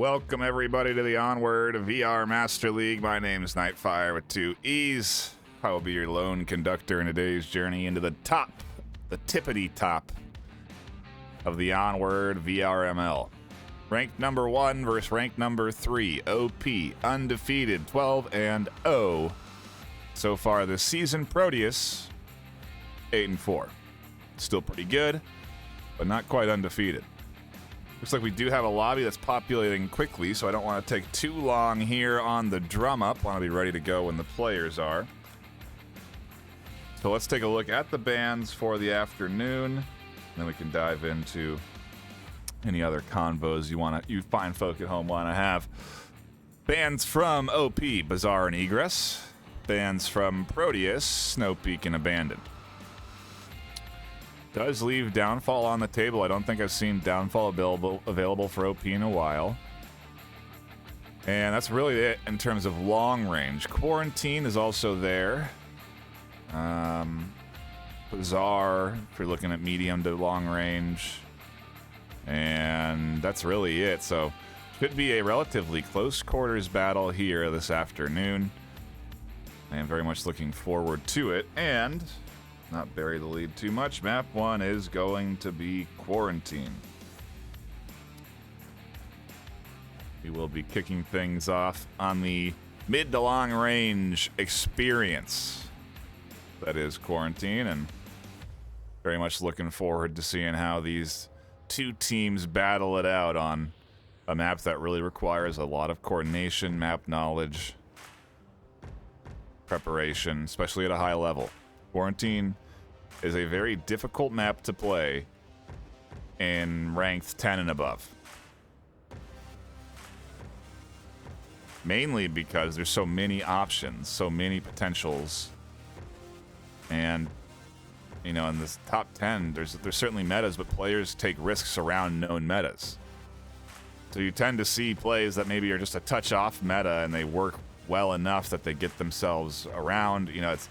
Welcome everybody to the Onward VR Master League. My name is NightFiree with 2 E's. I will be your lone conductor in today's journey into the tippity top of the Onward VRML. Ranked number 1 versus ranked number 3. OP, undefeated, 12-0. So far this season, Proteus, 8-4. Still pretty good, but not quite undefeated. Looks like we do have a lobby that's populating quickly, so I don't want to take too long here on the drum up. I want to be ready to go when the players are. So let's take a look at the bans for the afternoon, and then we can dive into any other convos you fine folk at home want to have. Bans from OP, Bazaar and Egress. Bans from Proteus, Snow Peak and Abandon. Does leave Downfall on the table. I don't think I've seen Downfall available for OP in a while. And that's really it in terms of long range. Quarantine is also there. Bazaar, if you're looking at medium to long range. And that's really it. So, could be a relatively close quarters battle here this afternoon. I am very much looking forward to it. And not bury the lead too much. Map 1 is going to be Quarantine. We will be kicking things off on the mid to long range experience that is Quarantine, and very much looking forward to seeing how these two teams battle it out on a map that really requires a lot of coordination, map knowledge, preparation, especially at a high level. Quarantine is a very difficult map to play in ranked 10 and above. Mainly because there's so many options, so many potentials. And, you know, in this top 10, there's certainly metas, but players take risks around known metas. So you tend to see plays that maybe are just a touch off meta and they work well enough that they get themselves around. You know, it's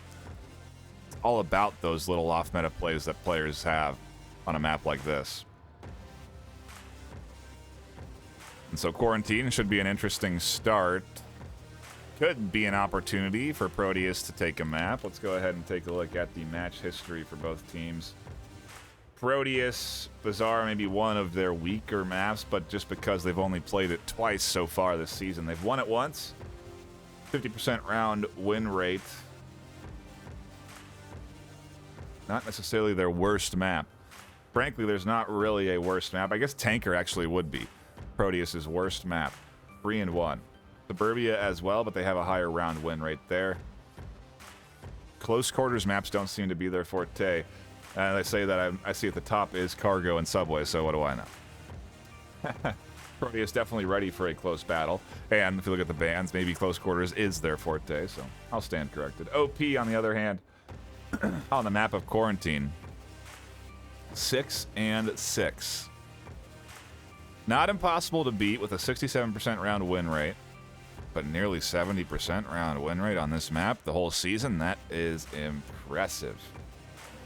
all about those little off-meta plays that players have on a map like this. And so Quarantine should be an interesting start. Could be an opportunity for Proteus to take a map. Let's go ahead and take a look at the match history for both teams. Proteus, Bazaar may be one of their weaker maps, but just because they've only played it twice so far this season. They've won it once, 50% round win rate. Not necessarily their worst map. Frankly, there's not really a worst map. I guess Tanker actually would be Proteus's worst map. 3-1. Suburbia as well, but they have a higher round win rate there. Close quarters maps don't seem to be their forte. And I say that I see at the top is Cargo and Subway, so what do I know? Proteus definitely ready for a close battle. And if you look at the bans, maybe close quarters is their forte, so I'll stand corrected. OP, on the other hand, on the map of Quarantine, 6-6. Not impossible to beat with a 67% round win rate, but nearly 70% round win rate on this map the whole season. That is impressive.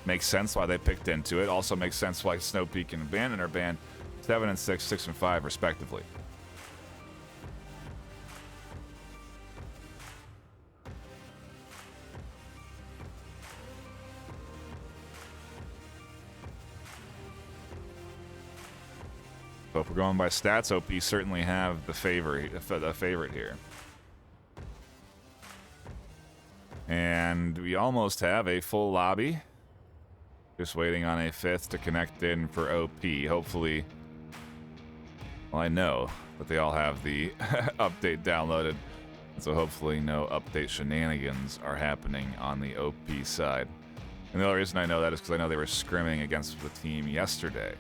Makes sense why they picked into it. Also makes sense why Snow Peak and Abandon are banned 7-6, 6-5 respectively. So if we're going by stats, OP certainly have the favorite here. And we almost have a full lobby. Just waiting on a 5th to connect in for OP. Hopefully, well, I know that they all have the update downloaded. So hopefully no update shenanigans are happening on the OP side. And the only reason I know that is because I know they were scrimming against the team yesterday.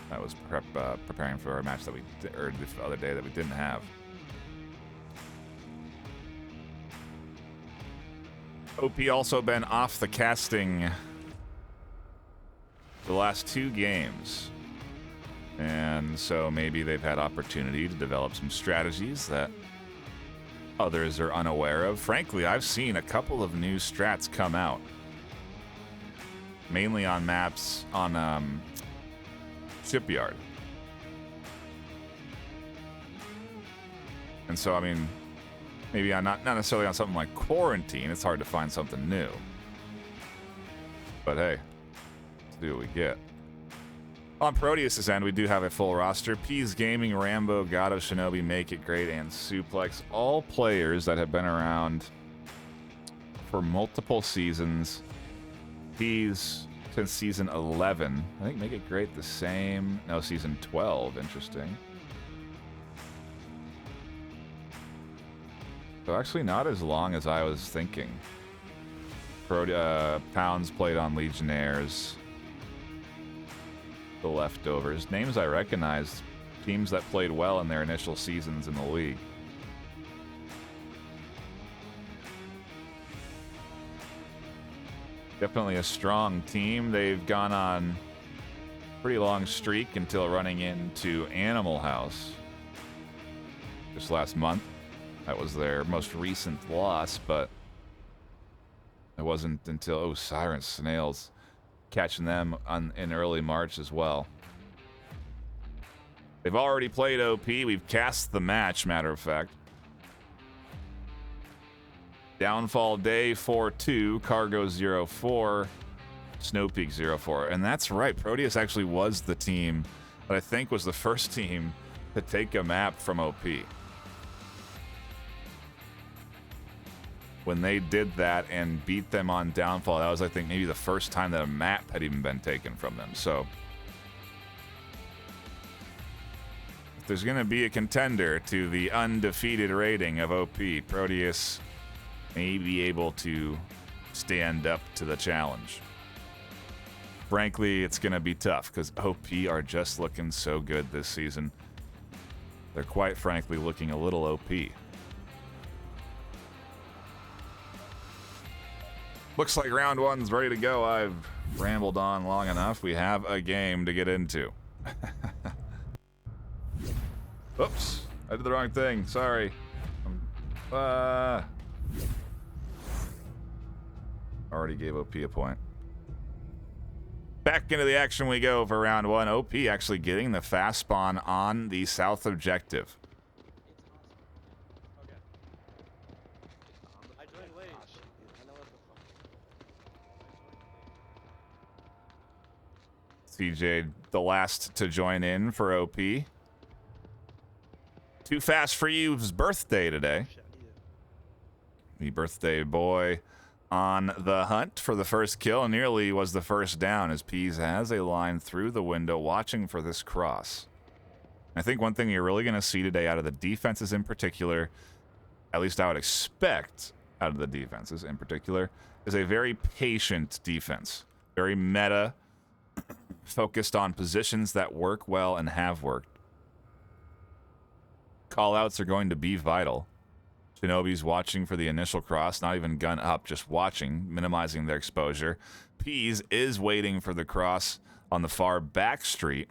I was preparing for a match that or the other day that we didn't have. OP also been off the casting the last 2 games. And so maybe they've had opportunity to develop some strategies that others are unaware of. Frankly, I've seen a couple of new strats come out. Mainly on maps on Shipyard. And so, I mean, maybe on not necessarily on something like quarantine. It's hard to find something new. But hey, let's do what we get. On Proteus' end, we do have a full roster. Peas Gaming, Rambo, God of Shinobi, Make It Great, and Suplex. All players that have been around for multiple seasons. Peas since season 11. I think Make It Great the same. No, season 12. Interesting. So actually not as long as I was thinking. Pounds played on Legionnaires. The leftovers. Names I recognized. Teams that played well in their initial seasons in the league. Definitely a strong team. They've gone on a pretty long streak until running into Animal House just last month. That was their most recent loss, but it wasn't until Siren Snails catching them in early March as well. They've already played OP. We've cast the match, matter of fact. Downfall Day 4-2, Cargo 0-4, Snowpeak 0-4. And that's right, Proteus actually was the team that I think was the first team to take a map from OP. When they did that and beat them on Downfall, that was, I think, maybe the first time that a map had even been taken from them. So if there's going to be a contender to the undefeated rating of OP, Proteus may be able to stand up to the challenge. Frankly, it's going to be tough because OP are just looking so good this season. They're quite frankly looking a little OP. Looks like round one's ready to go. I've rambled on long enough. We have a game to get into. Oops, I did the wrong thing. Sorry. Already gave OP a point. Back into the action we go for round one. OP actually getting the fast spawn on the south objective. CJ, the last to join in for OP. Too Fast for You's birthday today. The birthday boy on the hunt for the first kill. Nearly was the first down as Peas has a line through the window watching for this cross. I think one thing you're really going to see today out of the defenses in particular, at least I would expect out of the defenses in particular, is a very patient defense. Very meta, focused on positions that work well and have worked. Callouts are going to be vital. Shinobi's watching for the initial cross, not even gun up, just watching, minimizing their exposure. Peas is waiting for the cross on the far back street.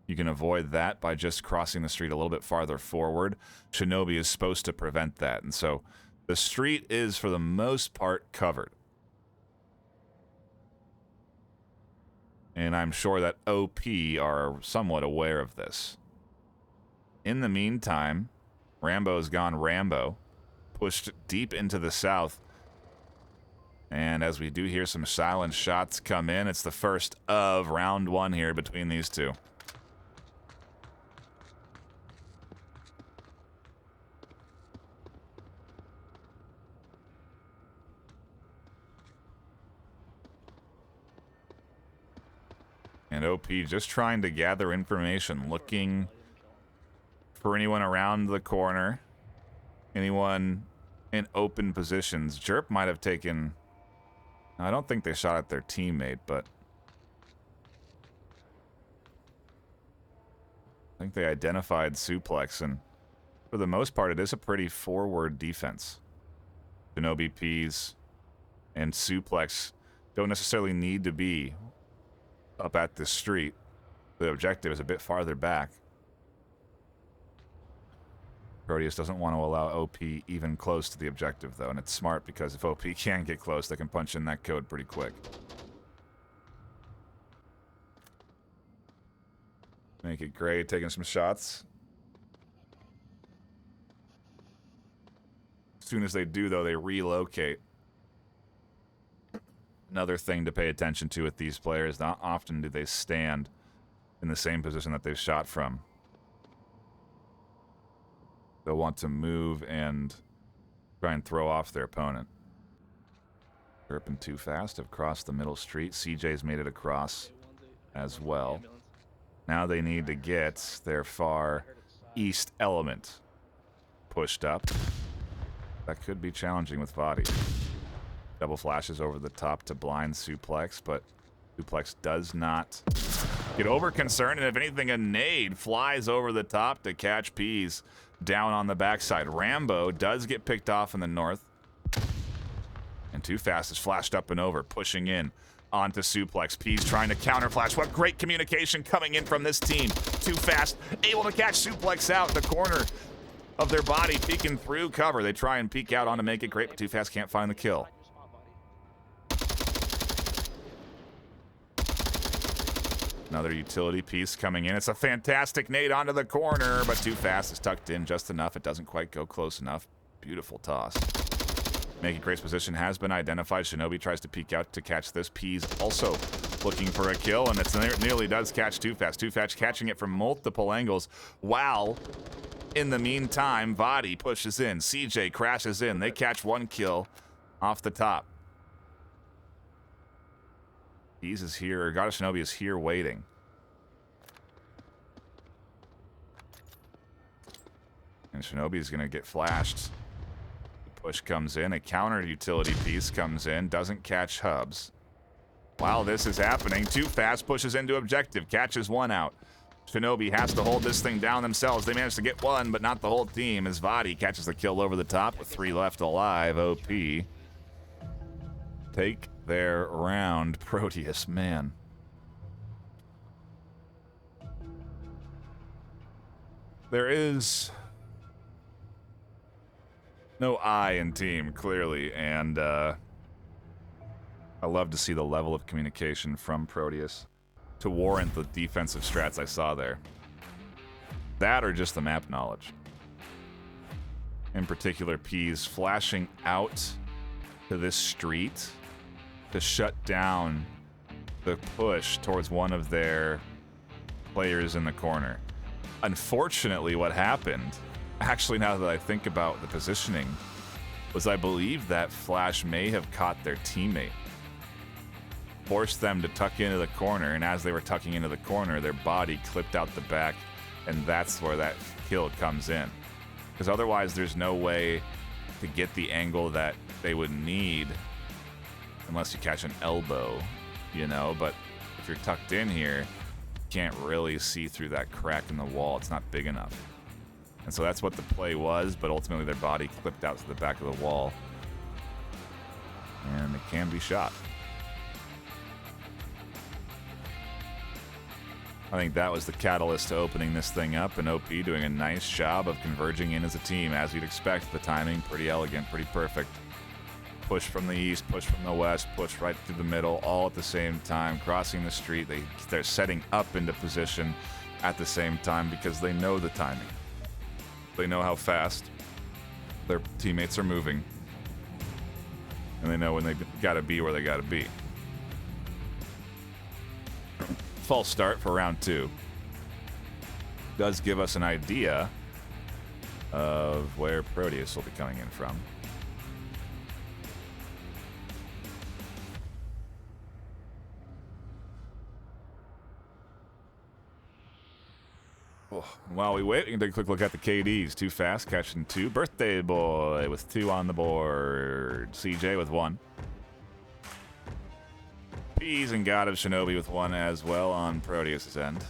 You can avoid that by just crossing the street a little bit farther forward. Shinobi is supposed to prevent that, and so the street is, for the most part, covered. And I'm sure that OP are somewhat aware of this. In the meantime, Rambo's gone Rambo, pushed deep into the south. And as we do hear some silent shots come in, it's the first of round one here between these two. And OP just trying to gather information, looking for anyone around the corner, anyone in open positions. Jerp might have taken... I don't think they shot at their teammate, but I think they identified Suplex, and for the most part, it is a pretty forward defense. Shinobi, Peas, and Suplex don't necessarily need to be up at the street. The objective is a bit farther back. Proteus doesn't want to allow OP even close to the objective, though, and it's smart because if OP can get close, they can punch in that code pretty quick. Make It Great, taking some shots. As soon as they do, though, they relocate. Another thing to pay attention to with these players, not often do they stand in the same position that they've shot from. They'll want to move and try and throw off their opponent. Chirping too fast, have crossed the middle street. CJ's made it across as well. Now they need to get their far east element pushed up. That could be challenging with body. Double flashes over the top to blind Suplex, but Suplex does not get over concerned, and if anything, a nade flies over the top to catch Peas down on the backside. Rambo does get picked off in the north, and Too Fast is flashed up and over, pushing in onto Suplex. Peas trying to counter flash. What great communication coming in from this team. Too Fast able to catch Suplex out the corner of their body, peeking through cover. They try and peek out on to make it great, but Too Fast can't find the kill. Another utility piece coming in. It's a fantastic nade onto the corner, but Too Fast is tucked in just enough. It doesn't quite go close enough. Beautiful toss. Making Grace's position has been identified. Shinobi tries to peek out to catch this. Peas also looking for a kill, and it nearly does catch Too Fast. Too Fast catching it from multiple angles. Wow. In the meantime, Vadi pushes in. CJ crashes in. They catch one kill off the top. Peas is here, or Goddess Shinobi is here waiting. And Shinobi is going to get flashed. The push comes in. A counter utility piece comes in. Doesn't catch Hubs. While this is happening, Too Fast pushes into objective. Catches one out. Shinobi has to hold this thing down themselves. They managed to get one, but not the whole team, as Vadi catches the kill over the top with 3 left alive. OP. Take their round. Proteus, man. There is no I in team, clearly, and I love to see the level of communication from Proteus to warrant the defensive strats I saw there. That or just the map knowledge. In particular, Peas flashing out to this street to shut down the push towards one of their players in the corner. Unfortunately, what happened, actually now that I think about the positioning, was I believe that flash may have caught their teammate. Forced them to tuck into the corner, and as they were tucking into the corner, their body clipped out the back, and that's where that kill comes in. Because otherwise, there's no way to get the angle that they would need unless you catch an elbow, you know, but if you're tucked in here, you can't really see through that crack in the wall. It's not big enough. And so that's what the play was, but ultimately their body clipped out to the back of the wall. And it can be shot. I think that was the catalyst to opening this thing up, and OP doing a nice job of converging in as a team, as you'd expect. The timing, pretty elegant, pretty perfect. Push from the east, push from the west, push right through the middle, all at the same time, crossing the street. They're setting up into position at the same time because they know the timing. They know how fast their teammates are moving, and they know when they gotta be where they gotta be. False start for round 2. Does give us an idea of where Proteus will be coming in from. While we wait, we can take a quick look at the KDs. Too Fast, catching 2. Birthday Boy with 2 on the board. CJ with 1. Peas and God of Shinobi with 1 as well on Proteus' end.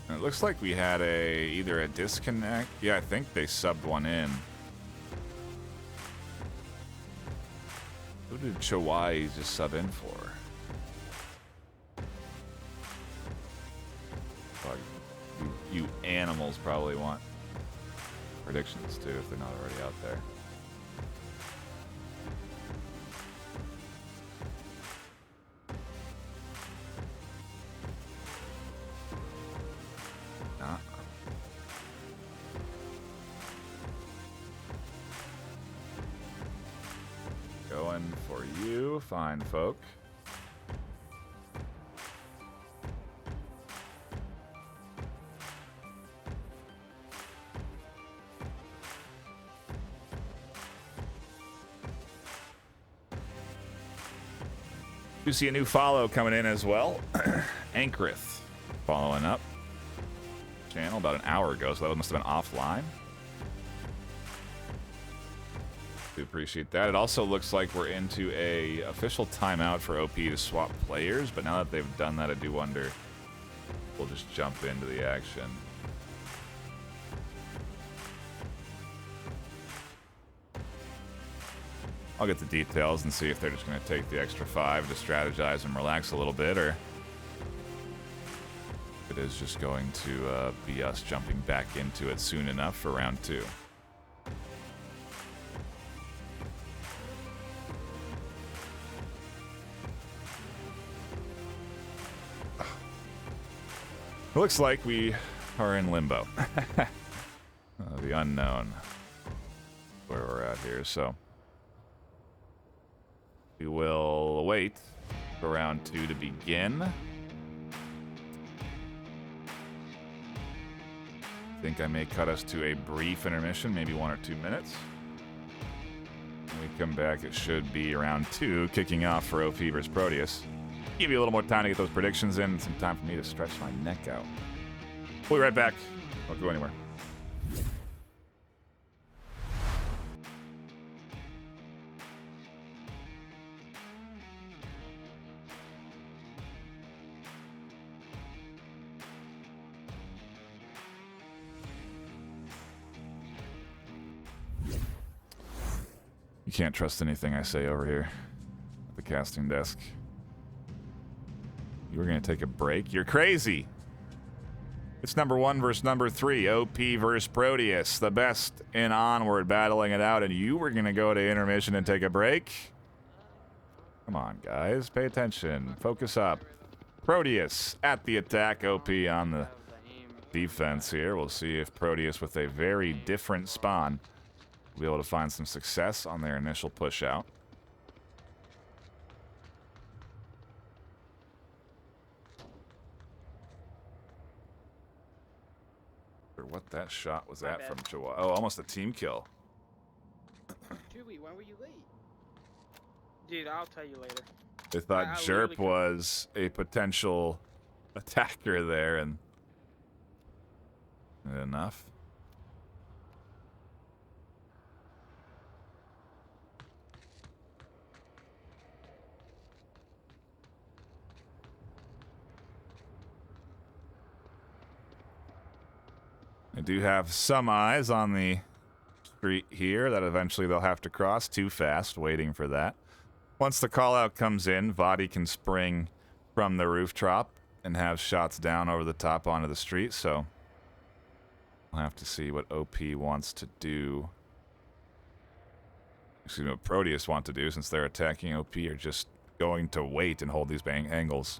It looks like we had either a disconnect. Yeah, I think they subbed one in. Who did Chawai just sub in for? Oh, you animals probably want predictions too, if they're not already out there. Nah. Going for you, fine folk. You see a new follow coming in as well. Ankrith following up. Channel about an hour ago, so that must have been offline. Do appreciate that. It also looks like we're into a official timeout for OP to swap players, but now that they've done that, I do wonder we'll just jump into the action. I'll get the details and see if they're just going to take the extra 5 to strategize and relax a little bit, or it is just going to be us jumping back into it soon enough for round 2. It looks like we are in limbo. The unknown. Where we're at here, so we will wait for round 2 to begin. I think I may cut us to a brief intermission, maybe 1 or 2 minutes. When we come back, it should be round 2, kicking off for OP versus Proteus. Give you a little more time to get those predictions in, and some time for me to stretch my neck out. We'll be right back. Don't go anywhere. You can't trust anything I say over here at the casting desk. You were going to take a break? You're crazy! It's number 1 versus number 3. OP versus Proteus. The best in Onward battling it out, and you were going to go to intermission and take a break? Come on, guys. Pay attention. Focus up. Proteus at the attack. OP on the defense here. We'll see if Proteus, with a very different spawn, will be able to find some success on their initial push out. What that shot was at from Chihuahua. Oh, almost a team kill. Chewy, when were you late? Dude, I'll tell you later. They thought Jerp was a potential attacker there, and enough. I do have some eyes on the street here that eventually they'll have to cross. Too fast, waiting for that. Once the call out comes in, Vadi can spring from the rooftop and have shots down over the top onto the street, so we'll have to see what OP wants to do. Excuse me, what Proteus want to do, since they're attacking OP, are just going to wait and hold these bang angles.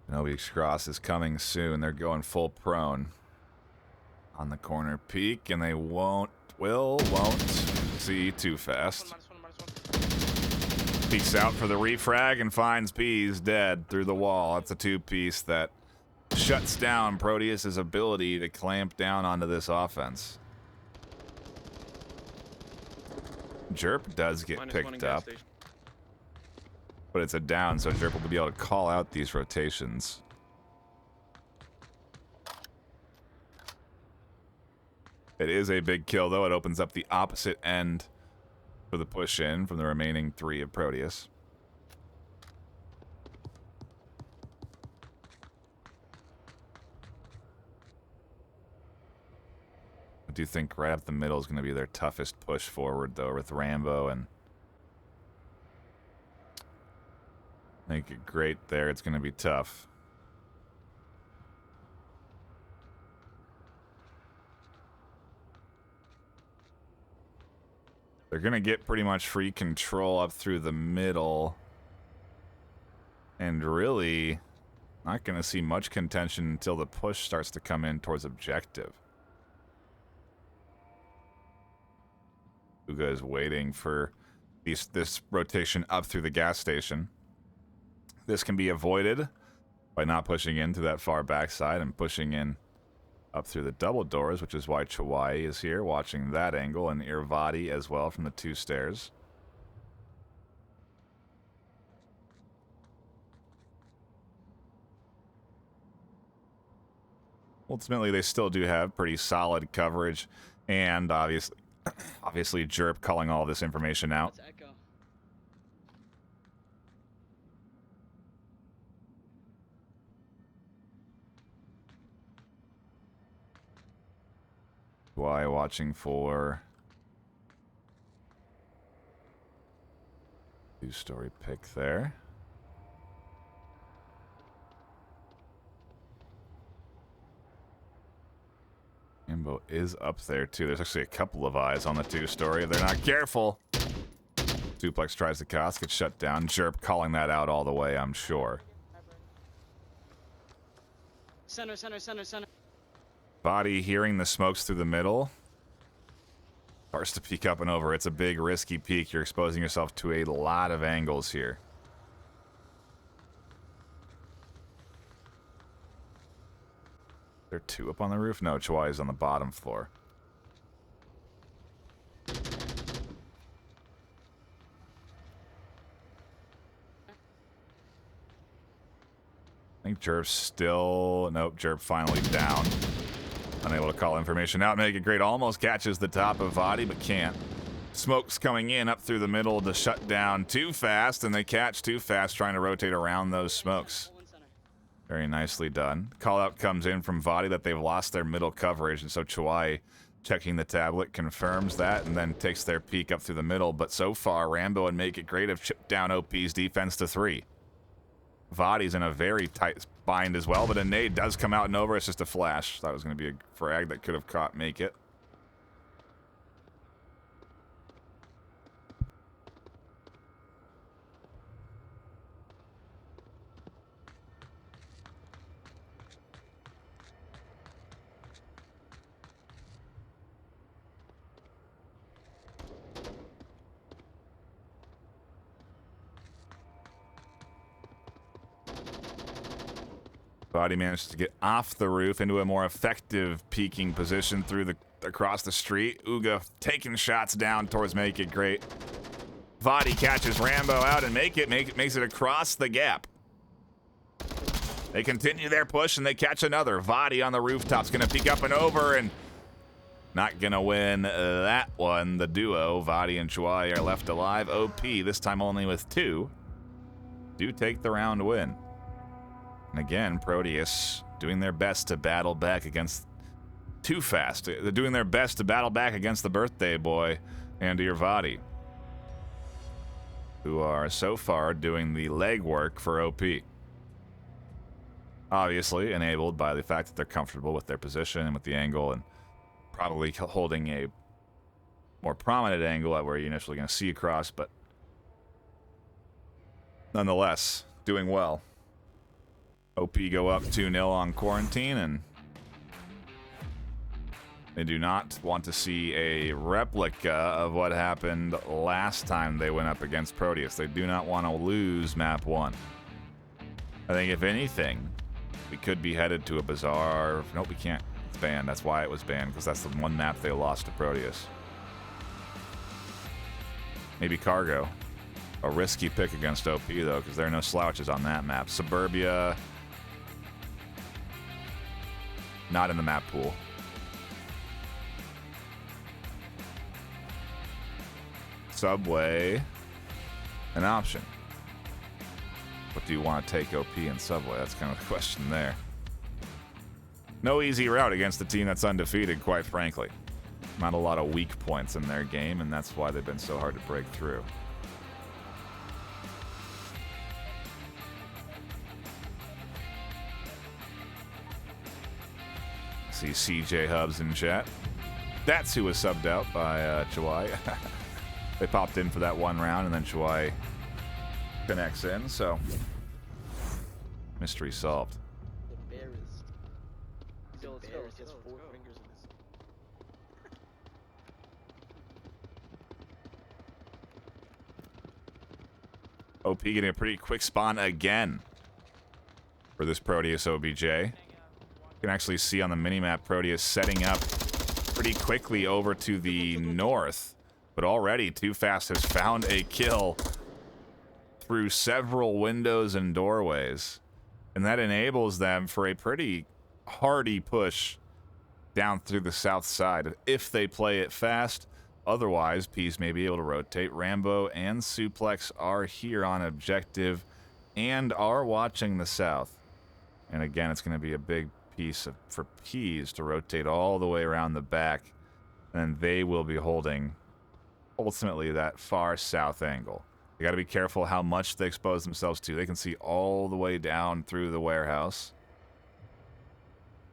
Nobody's cross is coming soon. They're going full prone on the corner peak, and they won't see too fast. Peeks out for the refrag and finds Bees dead through the wall. That's a 2-piece that shuts down Proteus' ability to clamp down onto this offense. Jerp does get picked up, but it's a down, so Jerp will be able to call out these rotations. It is a big kill, though. It opens up the opposite end for the push-in from the remaining 3 of Proteus. do think right up the middle is going to be their toughest push forward, though, with Rambo and Make It Great there. It's going to be tough. They're going to get pretty much free control up through the middle. And really not going to see much contention until the push starts to come in towards objective. Uga is waiting for this rotation up through the gas station. This can be avoided by not pushing into that far backside and pushing in up through the double doors, which is why Chawai is here watching that angle, and Irvadi as well from the 2 stairs. Ultimately, they still do have pretty solid coverage, and obviously Jerp calling all this information out. Why watching for 2-story pick there. Ambo is up there too. There's actually a couple of eyes on the 2-story. If they're not careful, Suplex tries the cost, gets shut down. Jerp calling that out all the way, I'm sure. Center. Body hearing the smokes through the middle. Starts to peek up and over. It's a big, risky peek. You're exposing yourself to a lot of angles here. There are 2 up on the roof? No, Chawai is on the bottom floor. I think Jerp's still... Nope, Jerp finally down. Unable to call information out. Make It Great almost catches the top of Vadi, but can't. Smoke's coming in up through the middle to shut down too fast, and they catch too fast trying to rotate around those smokes. Very nicely done. Call out comes in from Vadi that they've lost their middle coverage, and so Chawai, checking the tablet, confirms that and then takes their peek up through the middle. But so far, Rambo and Make It Great have chipped down OP's defense to 3. Vadi's in a very tight bind as well, but a nade does come out and over. It's just a flash. Thought it was going to be a frag that could have caught Make It. Body managed to get off the roof into a more effective peeking position through across the street. Uga taking shots down towards Make It Great. Vadi catches Rambo out and makes it across the gap. They continue their push and they catch another. Vadi on the rooftop's gonna peek up and over and not gonna win that one. The duo, Vadi and Chawai, are left alive. OP, this time only with 2, do take the round win. And again, Proteus doing their best to battle back against Too Fast. They're doing their best to battle back against the birthday boy and Irvadi, who are so far doing the legwork for OP. Obviously enabled by the fact that they're comfortable with their position and with the angle, and probably holding a more prominent angle at where you're initially going to see across, but nonetheless, doing well. OP go up 2-0 on Quarantine, and they do not want to see a replica of what happened last time they went up against Proteus. They do not want to lose map 1. I think if anything, we could be headed to a bizarre... Nope, we can't. It's banned. That's why it was banned, because that's the one map they lost to Proteus. Maybe Cargo. A risky pick against OP, though, because there are no slouches on that map. Suburbia... not in the map pool. Subway, an option. What do you want to take OP in Subway? That's kind of the question there. No easy route against the team that's undefeated, quite frankly. Not a lot of weak points in their game, and that's why they've been so hard to break through. See CJ Hubs in chat. That's who was subbed out by Chawai. They popped in for that one round, and then Chawai connects in, so mystery solved. Embarrassed. Still, let's go. He has 4 fingers in his. OP getting a pretty quick spawn again for this Proteus OBJ. You can actually see on the minimap Proteus setting up pretty quickly over to the north. But already, Too Fast has found a kill through several windows and doorways. And that enables them for a pretty hardy push down through the south side if they play it fast. Otherwise, Peas may be able to rotate. Rambo and Suplex are here on objective and are watching the south. And again, it's going to be a big piece for Peas to rotate all the way around the back. And they will be holding ultimately that far south angle. They got to be careful how much they expose themselves to. They can see all the way down through the warehouse.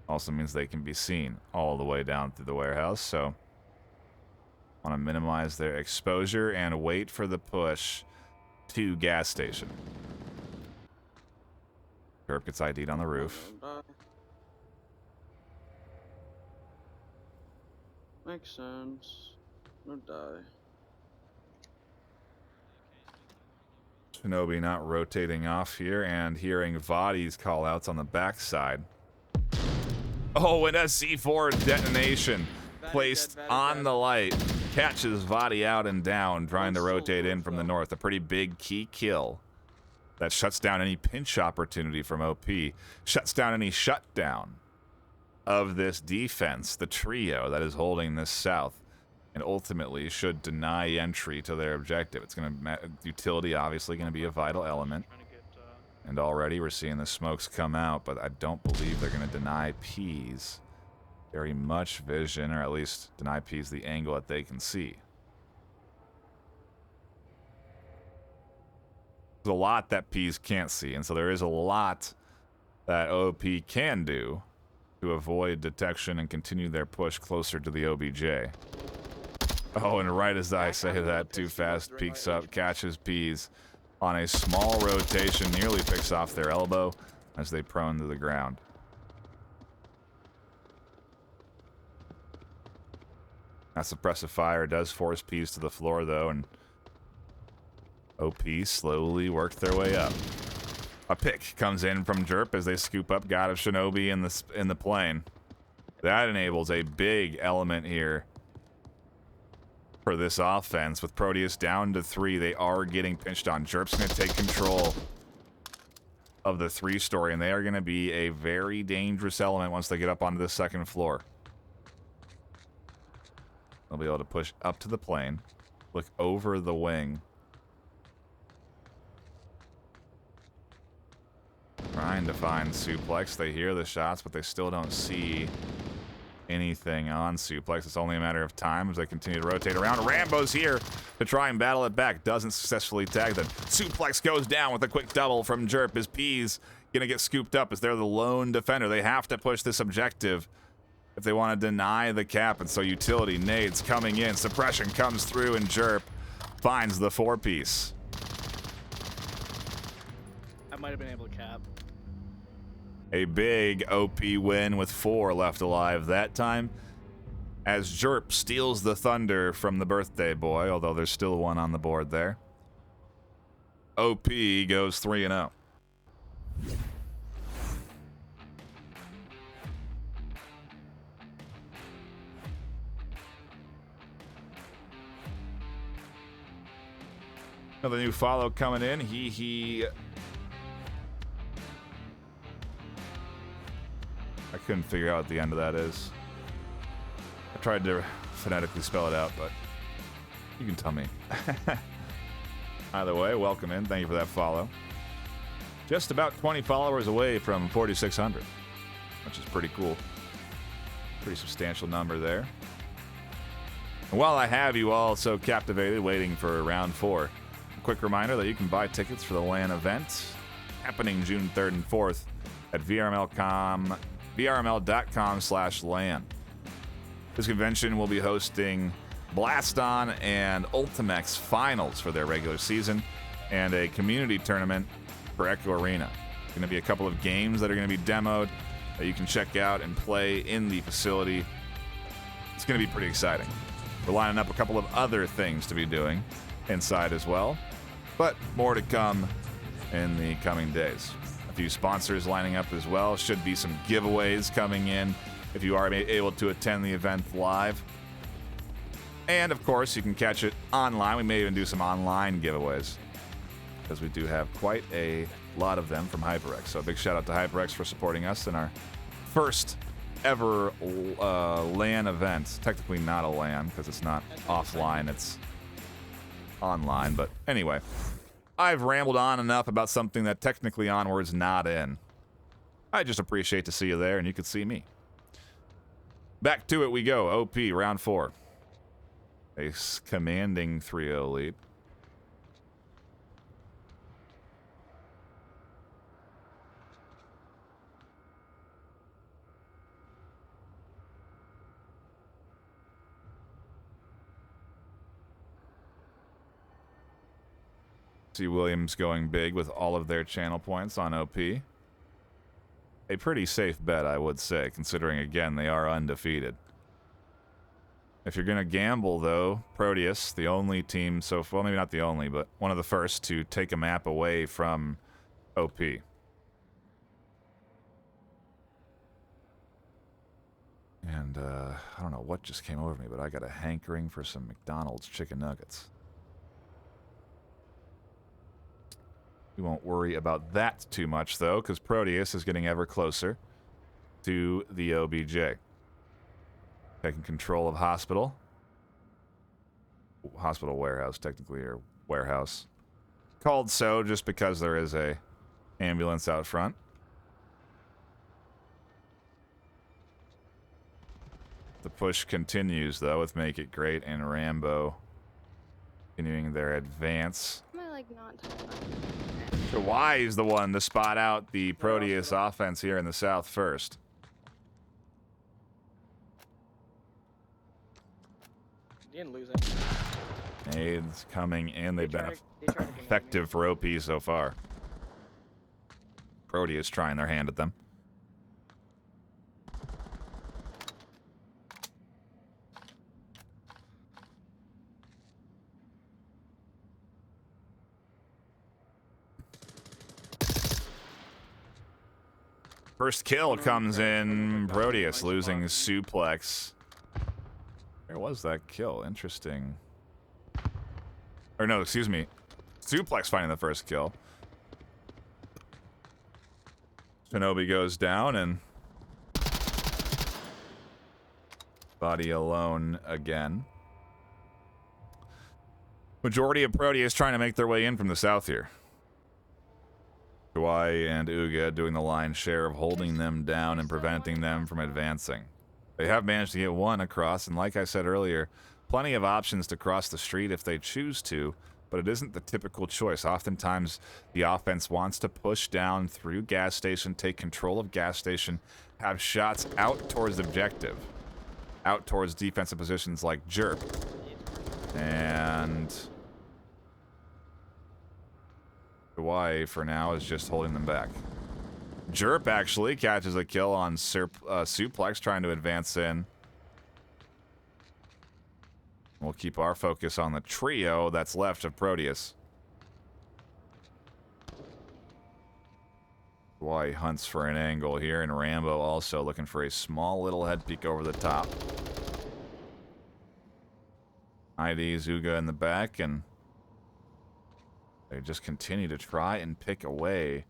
Also means they can be seen all the way down through the warehouse, so want to minimize their exposure and wait for the push to gas station. Herb gets ID'd on the roof. Makes sense. No die. Shinobi not rotating off here and hearing Vadi's callouts on the backside. Oh, and a C4 detonation placed on the light. Catches Vadi out and down, trying to rotate in from the north. A pretty big key kill that shuts down any pinch opportunity from OP. Shuts down any shutdown of this defense, the trio that is holding this south. And ultimately should deny entry to their objective. It's going to utility obviously going to be a vital element. And already we're seeing the smokes come out, but I don't believe they're going to deny Peas very much vision, or at least deny Peas the angle that they can see. There's a lot that Peas can't see, and so there is a lot that OP can do to avoid detection and continue their push closer to the OBJ. Oh, and right as I say that, Too Fast peeks up, catches Peas on a small rotation, nearly picks off their elbow as they prone to the ground. That suppressive fire does force Peas to the floor, though, and OP slowly work their way up. A pick comes in from Jerp as they scoop up God of Shinobi in the plane. That enables a big element here for this offense. With Proteus down to 3, they are getting pinched on. Jerp's going to take control of the 3-story, and they are going to be a very dangerous element once they get up onto the second floor. They'll be able to push up to the plane, look over the wing. Trying to find Suplex. They hear the shots, but they still don't see anything on Suplex. It's only a matter of time as they continue to rotate around. Rambo's here to try and battle it back. Doesn't successfully tag them. Suplex goes down with a quick double from Jerp. As Peas gonna get scooped up as they're the lone defender. They have to push this objective if they want to deny the cap, and so utility nades coming in. Suppression comes through, and Jerp finds the 4-piece. I might have been able to cap. A big OP win with 4 left alive that time, as Jerp steals the thunder from the birthday boy, although there's still one on the board there. OP goes 3-0. Another new follow coming in. I couldn't figure out what the end of that is. I tried to phonetically spell it out, but you can tell me. Either way, welcome in. Thank you for that follow. Just about 20 followers away from 4,600, which is pretty cool. Pretty substantial number there. And while I have you all so captivated waiting for round 4, a quick reminder that you can buy tickets for the LAN event happening June 3rd and 4th at VRML.com/LAN. This convention will be hosting Blaston and Ultimex finals for their regular season and a community tournament for Echo Arena. There's going to be a couple of games that are going to be demoed that you can check out and play in the facility. It's going to be pretty exciting. We're lining up a couple of other things to be doing inside as well, but more to come in the coming days. A few sponsors lining up as well. Should be some giveaways coming in if you are able to attend the event live. And of course, you can catch it online. We may even do some online giveaways because we do have quite a lot of them from HyperX. So a big shout out to HyperX for supporting us in our first ever LAN event. Technically not a LAN because it's not offline, it's online. But anyway, I've rambled on enough about something that technically Onward's not in. I just appreciate to see you there and you can see me. Back to it we go. OP, round 4. A commanding 3-0 lead. See Williams going big with all of their channel points on OP. A pretty safe bet, I would say, considering, again, they are undefeated. If you're going to gamble, though, Proteus, the only team so far, well, maybe not the only, but one of the first to take a map away from OP. And, I don't know what just came over me, but I got a hankering for some McDonald's chicken nuggets. We won't worry about that too much, though, because Proteus is getting ever closer to the OBJ. Taking control of hospital. Hospital warehouse, technically, or warehouse. Called so just because there is a ambulance out front. The push continues, though, with Make It Great and Rambo continuing their advance. Am I, like, not talking about Kawhi is the one to spot out the Proteus offense here in the south first. Didn't lose it. Nades coming in. They've been effective for OP so far. Proteus trying their hand at them. First kill comes in. Proteus losing suplex. Where was that kill? Interesting. Or no, excuse me. Suplex finding the first kill. Shinobi goes down and body alone again. Majority of Proteus trying to make their way in from the south here. Kawhi and Uga doing the lion's share of holding them down and preventing them from advancing. They have managed to get one across, and like I said earlier, plenty of options to cross the street if they choose to, but it isn't the typical choice. Oftentimes, the offense wants to push down through gas station, take control of gas station, have shots out towards objective, out towards defensive positions like Jerp. And Kawhi, for now, is just holding them back. Jerp actually catches a kill on Suplex, trying to advance in. We'll keep our focus on the trio that's left of Proteus. Kawhi hunts for an angle here, and Rambo also looking for a small little head peek over the top. ID Zuga in the back, and they just continue to try and pick away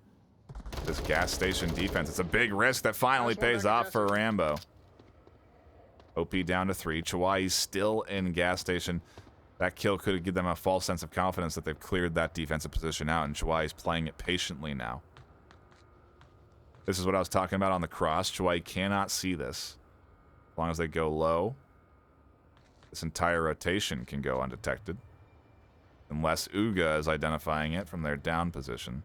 this gas station defense. It's a big risk that finally pays off for Rambo. OP down to 3. Chawai's still in gas station. That kill could give them a false sense of confidence that they've cleared that defensive position out, and Chawai's playing it patiently now. This is what I was talking about on the cross. Chawai cannot see this. As long as they go low. This entire rotation can go undetected. Unless Uga is identifying it from their down position.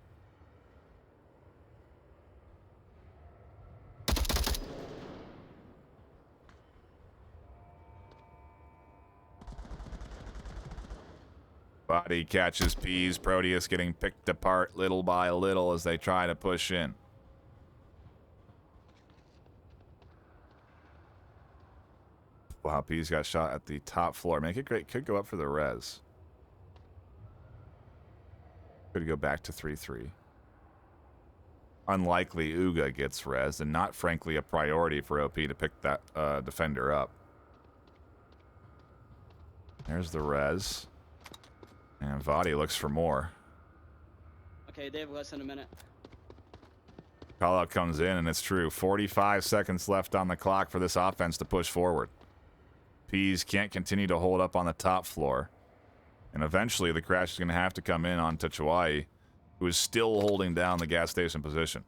Body catches Peas. Proteus getting picked apart little by little as they try to push in. Wow, Peas got shot at the top floor. Make it great. Could go up for the res. Could go back to 3-3. Unlikely Uga gets res, and not frankly a priority for OP to pick that defender up. There's the res. And Vadi looks for more. Okay, they have less than a minute. Call out comes in, and it's true. 45 seconds left on the clock for this offense to push forward. Peas can't continue to hold up on the top floor. And eventually the crash is going to have to come in on Tachuai, who is still holding down the gas station position.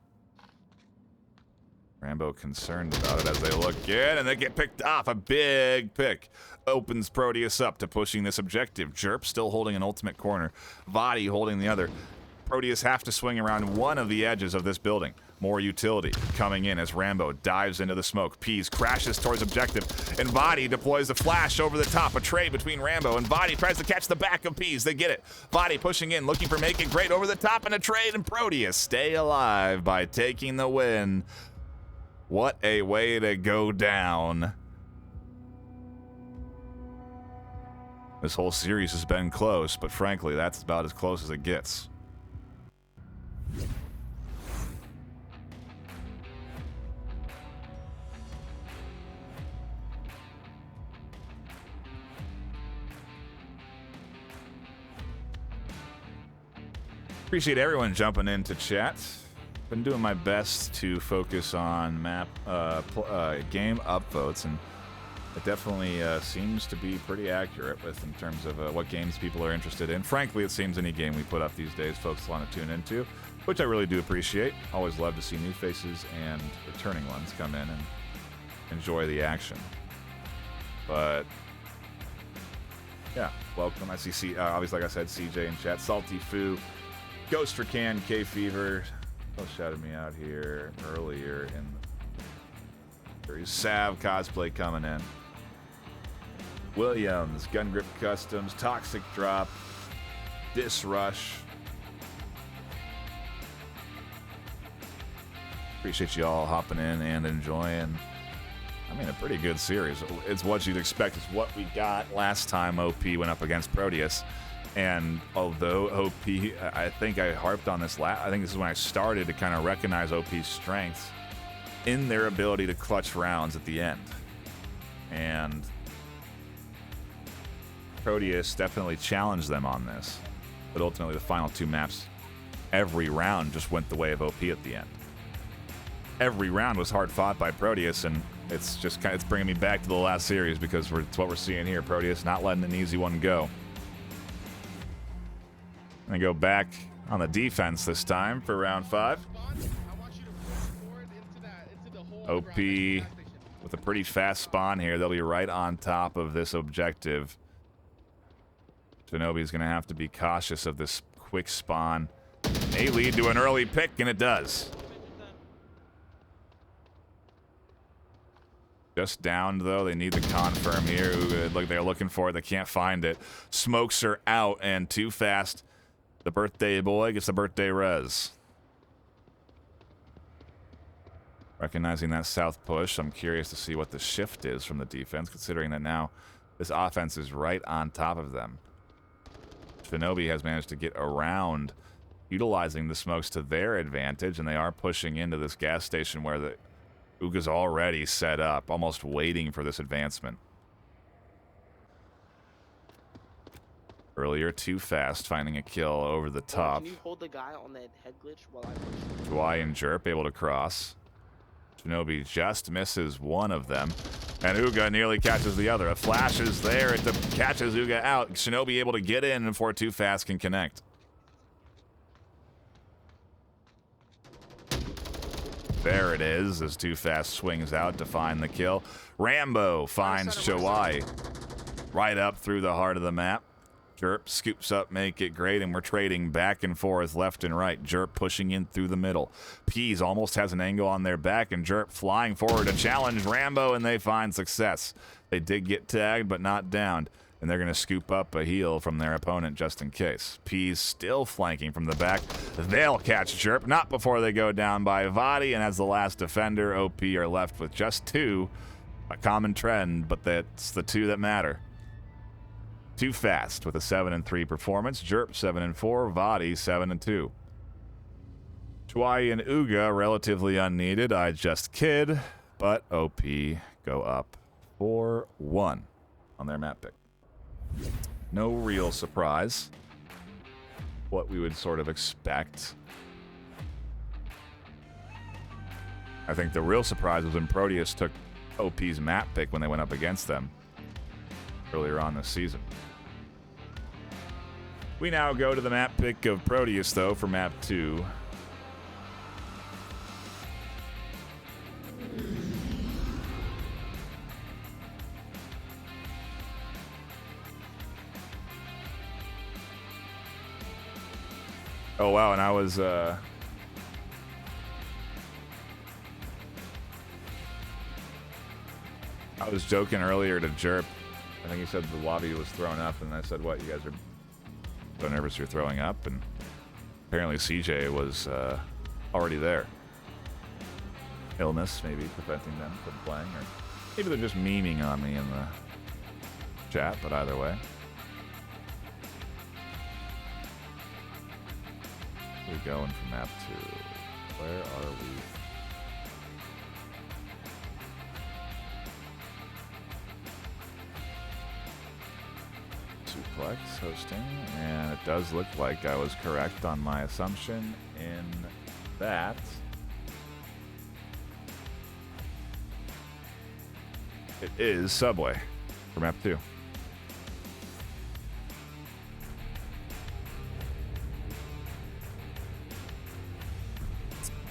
Rambo concerned about it as they look in, and they get picked off. A big pick opens Proteus up to pushing this objective. Jerp still holding an ultimate corner. Vadi holding the other. Proteus have to swing around one of the edges of this building. More utility coming in as Rambo dives into the smoke. Peas crashes towards objective, and Vadi deploys the flash over the top. A trade between Rambo and Vadi tries to catch the back of Peas. They get it. Vadi pushing in, looking for Make It Great over the top, and a trade, and Proteus stay alive by taking the win. What a way to go down. This whole series has been close, but frankly, that's about as close as it gets. Appreciate everyone jumping into chat. Been doing my best to focus on game upvotes, and it definitely seems to be pretty accurate with in terms of what games people are interested in. Frankly, it seems any game we put up these days, folks want to tune into, which I really do appreciate. Always love to see new faces and returning ones come in and enjoy the action. But yeah, welcome. I see, obviously, like I said, CJ in chat, Salty Foo, Ghost for Can, K Fever. Both shouted me out here earlier in the Sav cosplay coming in. Williams, Gun Grip Customs, Toxic Drop, Disrush. Appreciate you all hopping in and enjoying. I mean, a pretty good series. It's what you'd expect. It's what we got last time OP went up against Proteus. And although OP, I think I harped on this I think this is when I started to kind of recognize OP's strengths in their ability to clutch rounds at the end. And Proteus definitely challenged them on this. But ultimately, the final two maps, every round just went the way of OP at the end. Every round was hard fought by Proteus, and it's just it's bringing me back to the last series because it's what we're seeing here. Proteus not letting an easy one go. And go back on the defense this time for round 5. OP with a pretty fast spawn here. They'll be right on top of this objective. Shinobi's going to have to be cautious of this quick spawn. May lead to an early pick, and it does. Just downed, though. They need the confirm here. Look, they're looking for it. They can't find it. Smokes are out, and too fast. The birthday boy gets the birthday res. Recognizing that south push, I'm curious to see what the shift is from the defense, considering that now this offense is right on top of them. Shinobi has managed to get around, utilizing the smokes to their advantage, and they are pushing into this gas station where the Uga's already set up, almost waiting for this advancement. Earlier, too fast, finding a kill over the top. Can you hold the guy on that head glitch while I push? Dwai and Jerp able to cross. Shinobi just misses one of them, and Uga nearly catches the other. A flash is there, it catches Uga out. Shinobi able to get in before Too Fast can connect. There it is, as Too Fast swings out to find the kill. Rambo finds Chawai. right up through the heart of the map. Jerp scoops up, make it great, and we're trading back and forth, left and right. Jerp pushing in through the middle. Peas almost has an angle on their back, and Jerp flying forward to challenge Rambo, and they find success. They did get tagged, but not downed, and they're going to scoop up a heal from their opponent just in case. Peas still flanking from the back. They'll catch Jerp, not before they go down by Vadi, and as the last defender, OP are left with just 2. A common trend, but that's the 2 that matter. Too fast with a 7-3 performance. Jerp 7-4. Vadi 7-2. Chwai and Uga relatively unneeded. I just kid, but OP go up 4-1 on their map pick. No real surprise. What we would sort of expect. I think the real surprise was when Proteus took OP's map pick when they went up against them earlier on this season. We now go to the map pick of Proteus, though, for map 2. Oh, wow, and I was joking earlier to Jerp. I think he said the lobby was thrown up, and I said, what, you guys are so nervous you're throwing up? And apparently CJ was already there. Illness maybe preventing them from playing, or maybe they're just memeing on me in the chat, but either way. We're going for map 2. Where are we? Suplex hosting, and it does look like I was correct on my assumption in that it is Subway for map 2.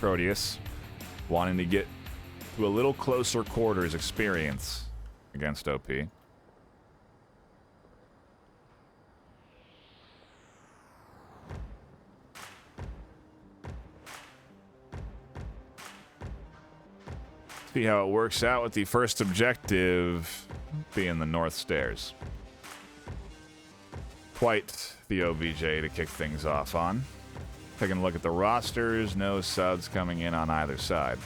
Proteus wanting to get to a little closer quarters experience against OP. See how it works out with the first objective being the North Stairs. Quite the OBJ to kick things off on. Taking a look at the rosters, no subs coming in on either side.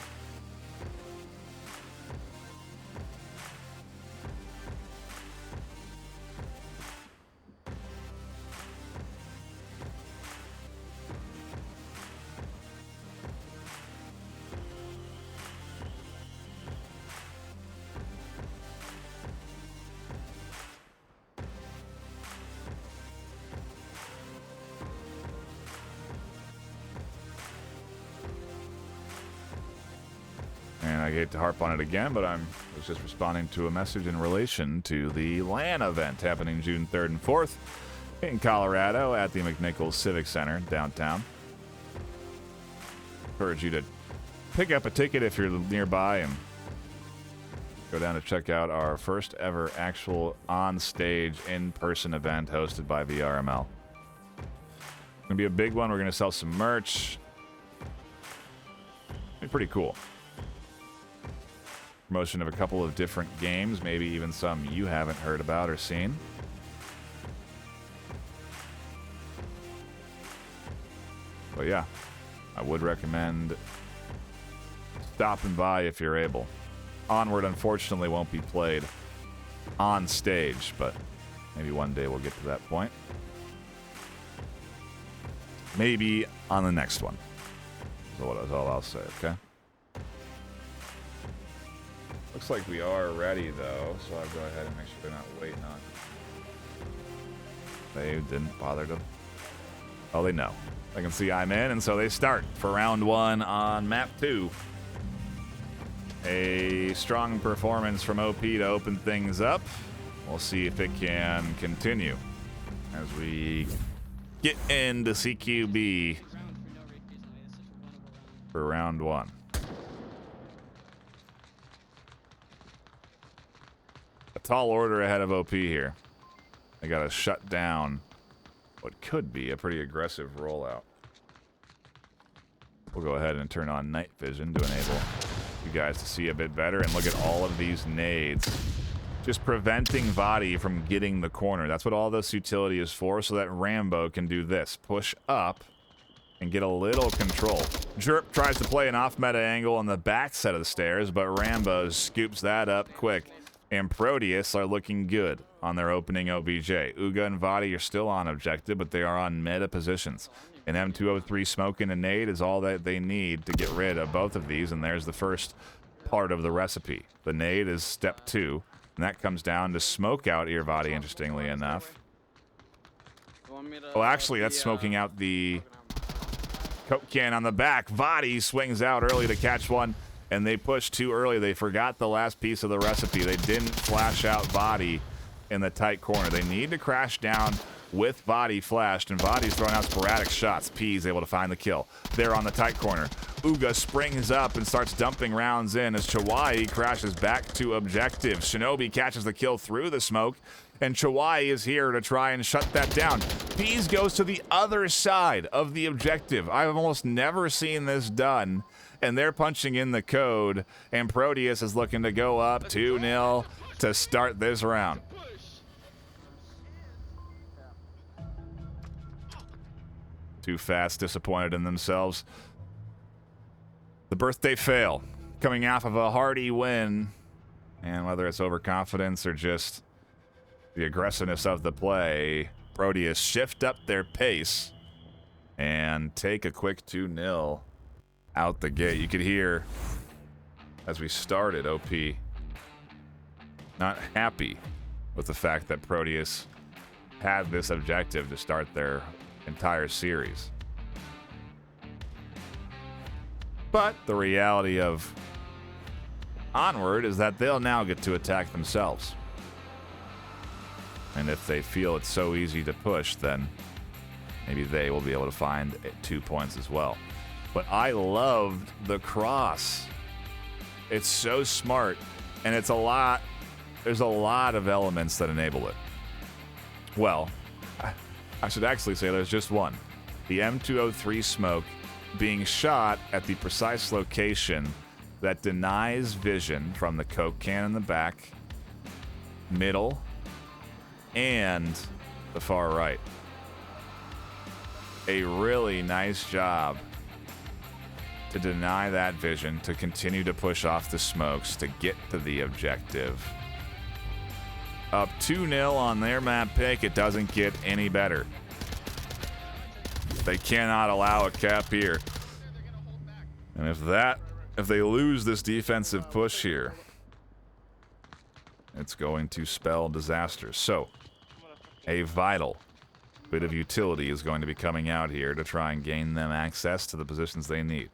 I hate to harp on it again, but I was just responding to a message in relation to the LAN event happening June 3rd and 4th in Colorado at the McNichols Civic Center downtown. Encourage you to pick up a ticket if you're nearby and go down to check out our first ever actual on-stage, in-person event hosted by VRML. It's going to be a big one. We're going to sell some merch. It'll be pretty cool. Promotion of a couple of different games, maybe even some you haven't heard about or seen. But yeah, I would recommend stopping by if you're able. Onward, unfortunately, won't be played on stage, but maybe one day we'll get to that point. Maybe on the next one. So that's all I'll say, okay? Looks like we are ready, though, so I'll go ahead and make sure they're not waiting on. They didn't bother to... Oh, they know. They can see I'm in, and so they start for round 1 on map 2. A strong performance from OP to open things up. We'll see if it can continue as we get into CQB for round 1. tall order ahead of OP here. They got to shut down what could be a pretty aggressive rollout. We'll go ahead and turn on night vision to enable you guys to see a bit better. And look at all of these nades. Just preventing Vadi from getting the corner. That's what all this utility is for, so that Rambo can do this. Push up and get a little control. Jerp tries to play an off-meta angle on the back set of the stairs, but Rambo scoops that up quick. And Proteus are looking good on their opening OBJ. Uga and Vadi are still on objective, but they are on meta positions. An M203 smoke and a nade is all that they need to get rid of both of these, and there's the first part of the recipe. The nade is step 2, and that comes down to smoke out Irvadi, interestingly enough. Oh, actually, that's smoking out the Coke can on the back. Vadi swings out early to catch one, and they pushed too early. They forgot the last piece of the recipe. They didn't flash out Vadi in the tight corner. They need to crash down with Vadi flashed, and Vadi's throwing out sporadic shots. P's able to find the kill. They're on the tight corner. Uga springs up and starts dumping rounds in as Chawai crashes back to objective. Shinobi catches the kill through the smoke, and Chawai is here to try and shut that down. Peas goes to the other side of the objective. I've almost never seen this done, and they're punching in the code, and Proteus is looking to go up 2-0 to start this round. Too fast, disappointed in themselves. The birthday fail, coming off of a hearty win, and whether it's overconfidence or just the aggressiveness of the play, Proteus shift up their pace and take a quick 2-0 out the gate. You could hear, as we started, OP not happy with the fact that Proteus had this objective to start their entire series. But the reality of Onward is that they'll now get to attack themselves. And if they feel it's so easy to push, then maybe they will be able to find 2 points as well. But I loved the cross. It's so smart, and it's a lot. There's a lot of elements that enable it. Well, I should actually say there's just one. The M203 smoke being shot at the precise location that denies vision from the Coke can in the back, middle, and the far right. A really nice job to deny that vision, to continue to push off the smokes, to get to the objective. Up 2-0 on their map pick. It doesn't get any better. They cannot allow a cap here. And if they lose this defensive push here, it's going to spell disaster. So, a vital bit of utility is going to be coming out here to try and gain them access to the positions they need.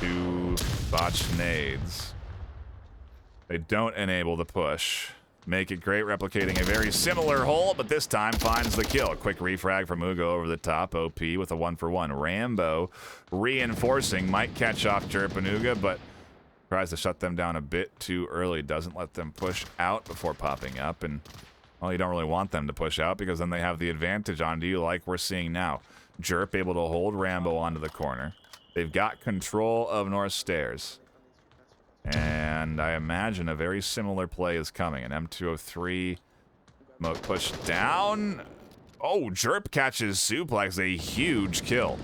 Two botched nades. They don't enable the push. Make it great, replicating a very similar hole, but this time finds the kill. Quick refrag from Ugo over the top. OP with a 1-for-1. Rambo reinforcing. Might catch off Jerp and Uga, but tries to shut them down a bit too early. Doesn't let them push out before popping up. And, well, you don't really want them to push out because then they have the advantage onto you like we're seeing now. Jerp able to hold Rambo onto the corner. They've got control of North Stairs. And I imagine a very similar play is coming. An M203 smoke push down. Oh, Jerp catches Suplex, a huge kill.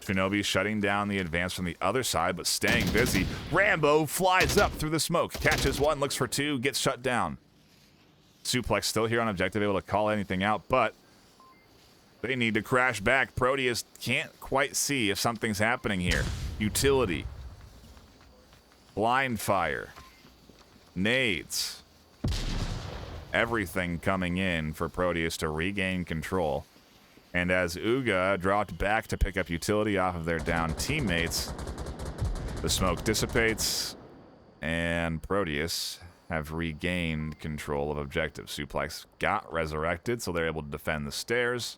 Shinobi shutting down the advance from the other side, but staying busy. Rambo flies up through the smoke, catches one, looks for two, gets shut down. Suplex still here on objective, able to call anything out, but they need to crash back. Proteus can't quite see if something's happening here. Utility. Blind fire. Nades. Everything coming in for Proteus to regain control. And as Uga dropped back to pick up utility off of their down teammates, the smoke dissipates, and Proteus have regained control of objective. Suplex got resurrected, so they're able to defend the stairs.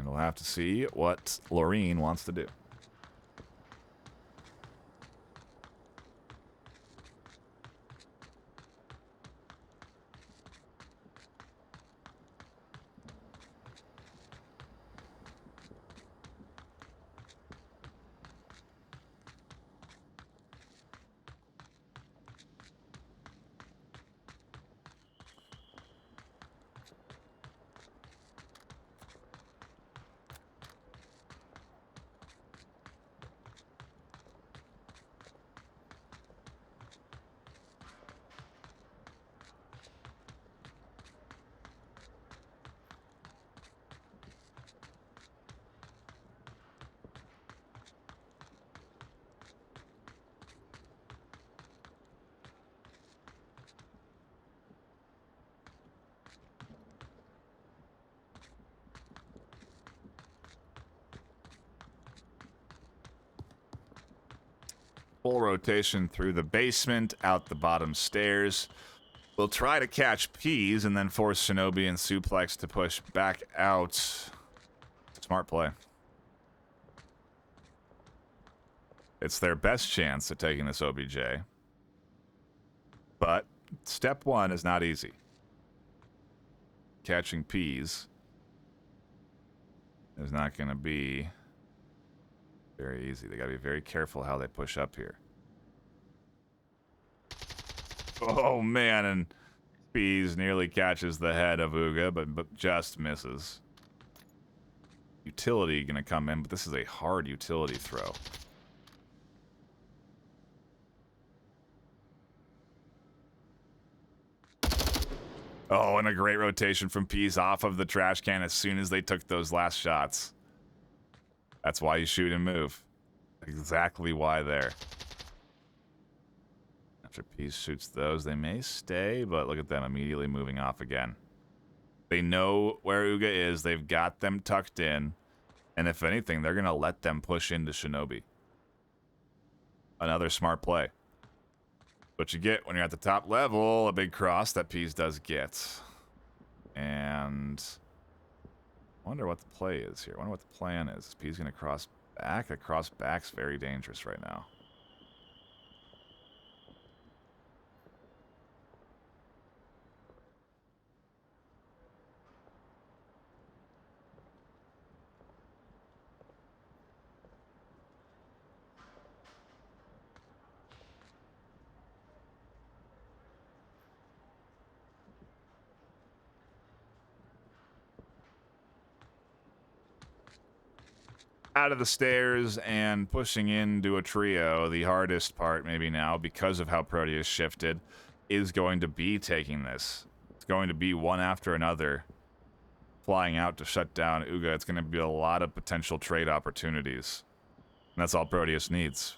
And we'll have to see what Laureen wants to do. Full rotation through the basement, out the bottom stairs. We'll try to catch Peas and then force Shinobi and Suplex to push back out. Smart play. It's their best chance at taking this OBJ. But step one is not easy. Catching Peas is not going to be very easy. They got to be very careful how they push up here. Oh, man, and Peas nearly catches the head of Uga, but just misses. Utility going to come in, but this is a hard utility throw. Oh, and a great rotation from Peas off of the trash can as soon as they took those last shots. That's why you shoot and move. Exactly why there. After Peas shoots those, they may stay, but look at them immediately moving off again. They know where Uga is. They've got them tucked in. And if anything, they're going to let them push into Shinobi. Another smart play. What you get when you're at the top level, a big cross that Peas does get. And I wonder what the play is here. I wonder what the plan is. Is Peas going to cross back? A cross back's very dangerous right now. Out of the stairs and pushing into a trio, the hardest part maybe now, because of how Proteus shifted, is going to be taking this. It's going to be one after another, flying out to shut down Uga. It's going to be a lot of potential trade opportunities. And that's all Proteus needs.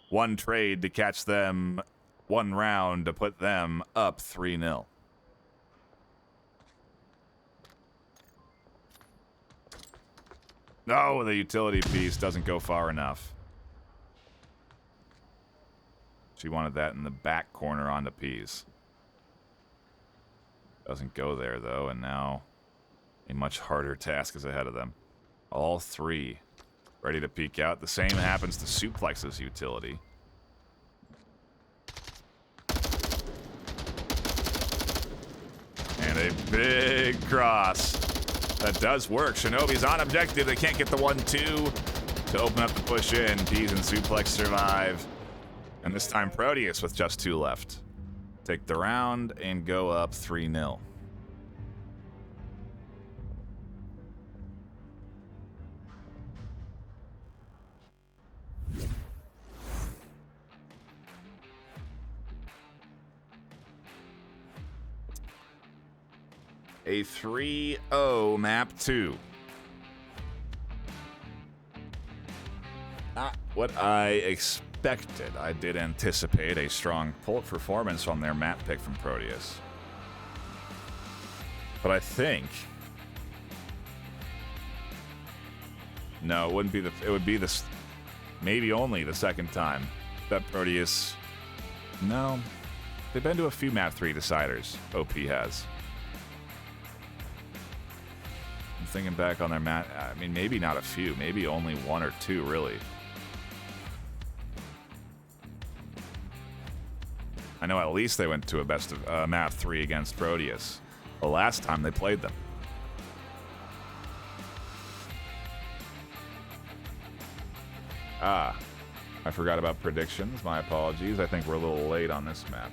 One trade to catch them, one round to put them up 3-0. No, the utility piece doesn't go far enough. She wanted that in the back corner onto Peas. Doesn't go there, though, and now a much harder task is ahead of them. All three ready to peek out. The same happens to Suplex's utility. And a big cross. That does work. Shinobi's on objective. They can't get the 1-2 to open up the push in. Peas and Suplex survive. And this time Proteus with just 2 left. Take the round and go up 3-0. A 3-0 map 2. Not what I expected. I did anticipate a strong pull performance from their map pick from Proteus. But I think... No, it wouldn't be the... It would be this... Maybe only the second time that Proteus... No. They've been to a few map 3 deciders. OP has. thinking back on their match. I mean, maybe not a few. Maybe only one or two, really. I know at least they went to a best of map 3 against Proteus the last time they played them. Ah, I forgot about predictions. My apologies. I think we're a little late on this map.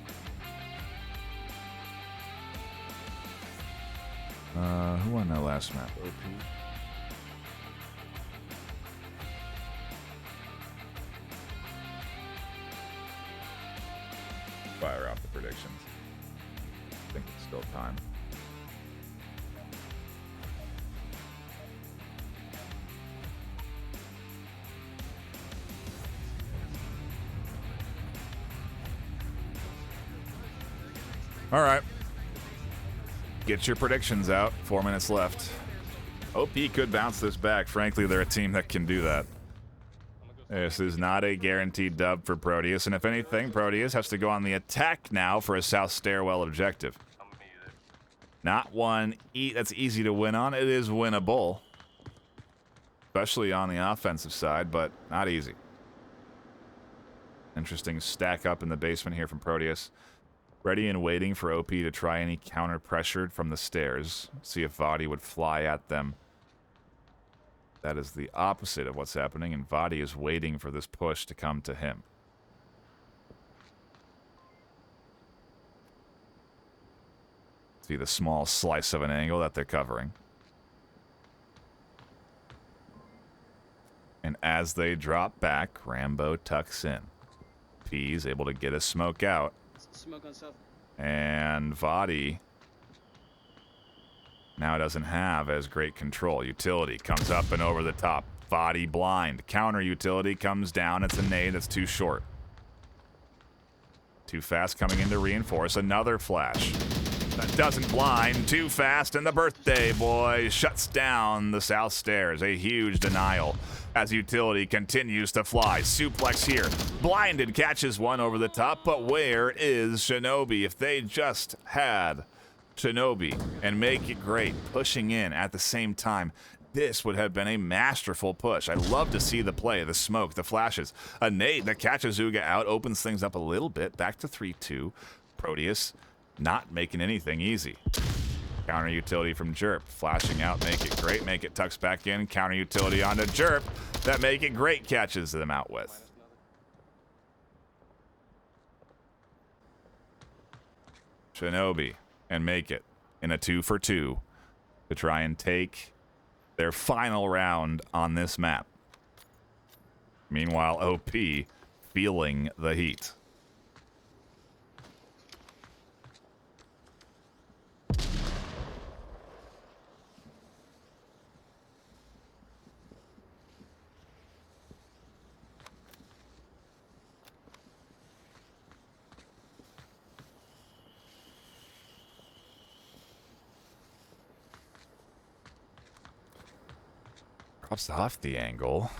Who won that last map? OP? Fire off the predictions. I think it's still time. All right. Get your predictions out. 4 minutes left. OP could bounce this back. Frankly, they're a team that can do that. This is not a guaranteed dub for Proteus, and if anything, Proteus has to go on the attack now for a South Stairwell objective. Not one that's easy to win on. It is winnable, especially on the offensive side, but not easy. Interesting stack up in the basement here from Proteus. Ready and waiting for OP to try any counter pressure from the stairs. See if Vadi would fly at them. That is the opposite of what's happening, and Vadi is waiting for this push to come to him. See the small slice of an angle that they're covering. And as they drop back, Rambo tucks in. P is able to get a smoke out. Smoke on south. And Vadi now doesn't have as great control. Utility comes up and over the top. Vadi blind. Counter utility comes down. It's a nade that's too short. Too fast coming in to reinforce. Another flash. That doesn't blind. Too fast, and the birthday boy shuts down the south stairs. A huge denial as utility continues to fly. Suplex here. Blinded catches one over the top, but where is Shinobi? If they just had Shinobi and make it great, pushing in at the same time, this would have been a masterful push. I love to see the play, the smoke, the flashes. A nade that catches Uga out, opens things up a little bit. Back to 3-2. Proteus not making anything easy. Counter utility from Jerp. Flashing out, make it great. Make it tucks back in. Counter utility onto Jerp. That make it great catches them out with. Shinobi and make it in a 2-for-2 to try and take their final round on this map. Meanwhile, OP feeling the heat. Drops off the angle,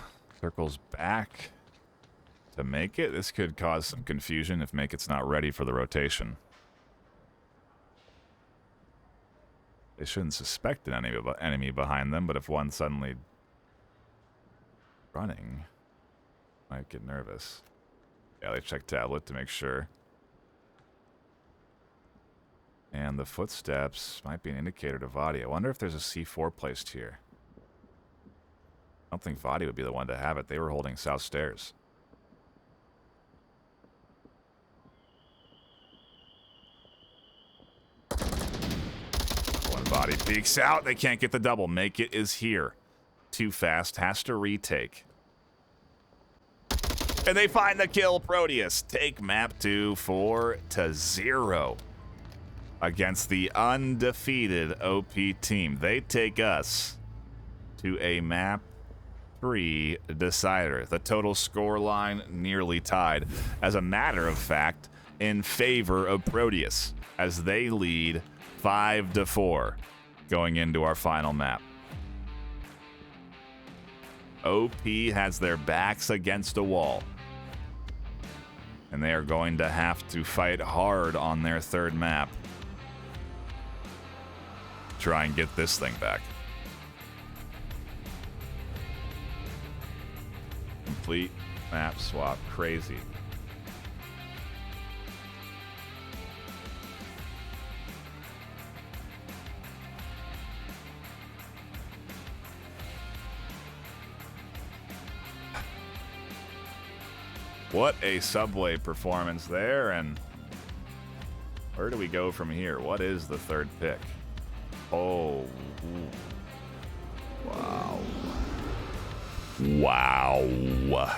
circles back to make it. This could cause some confusion if Make It's not ready for the rotation. They shouldn't suspect an enemy behind them, but if one suddenly running, might get nervous. Yeah, they check tablet to make sure. And the footsteps might be an indicator to Vadi. I wonder if there's a C4 placed here. I don't think Vadi would be the one to have it. They were holding south stairs. When Vadi peeks out, they can't get the double. Make It is here. Too fast. Has to retake. And they find the kill. Proteus take map 2 4-0 against the undefeated OP team. They take us to a map 3 decider. The total score line nearly tied. As a matter of fact, in favor of Proteus, as they lead 5-4 going into our final map. OP has their backs against a wall, and they are going to have to fight hard on their third map. Try and get this thing back. Complete map swap. Crazy. What a Subway performance there, and where do we go from here? What is the third pick? Oh, wow. Wow.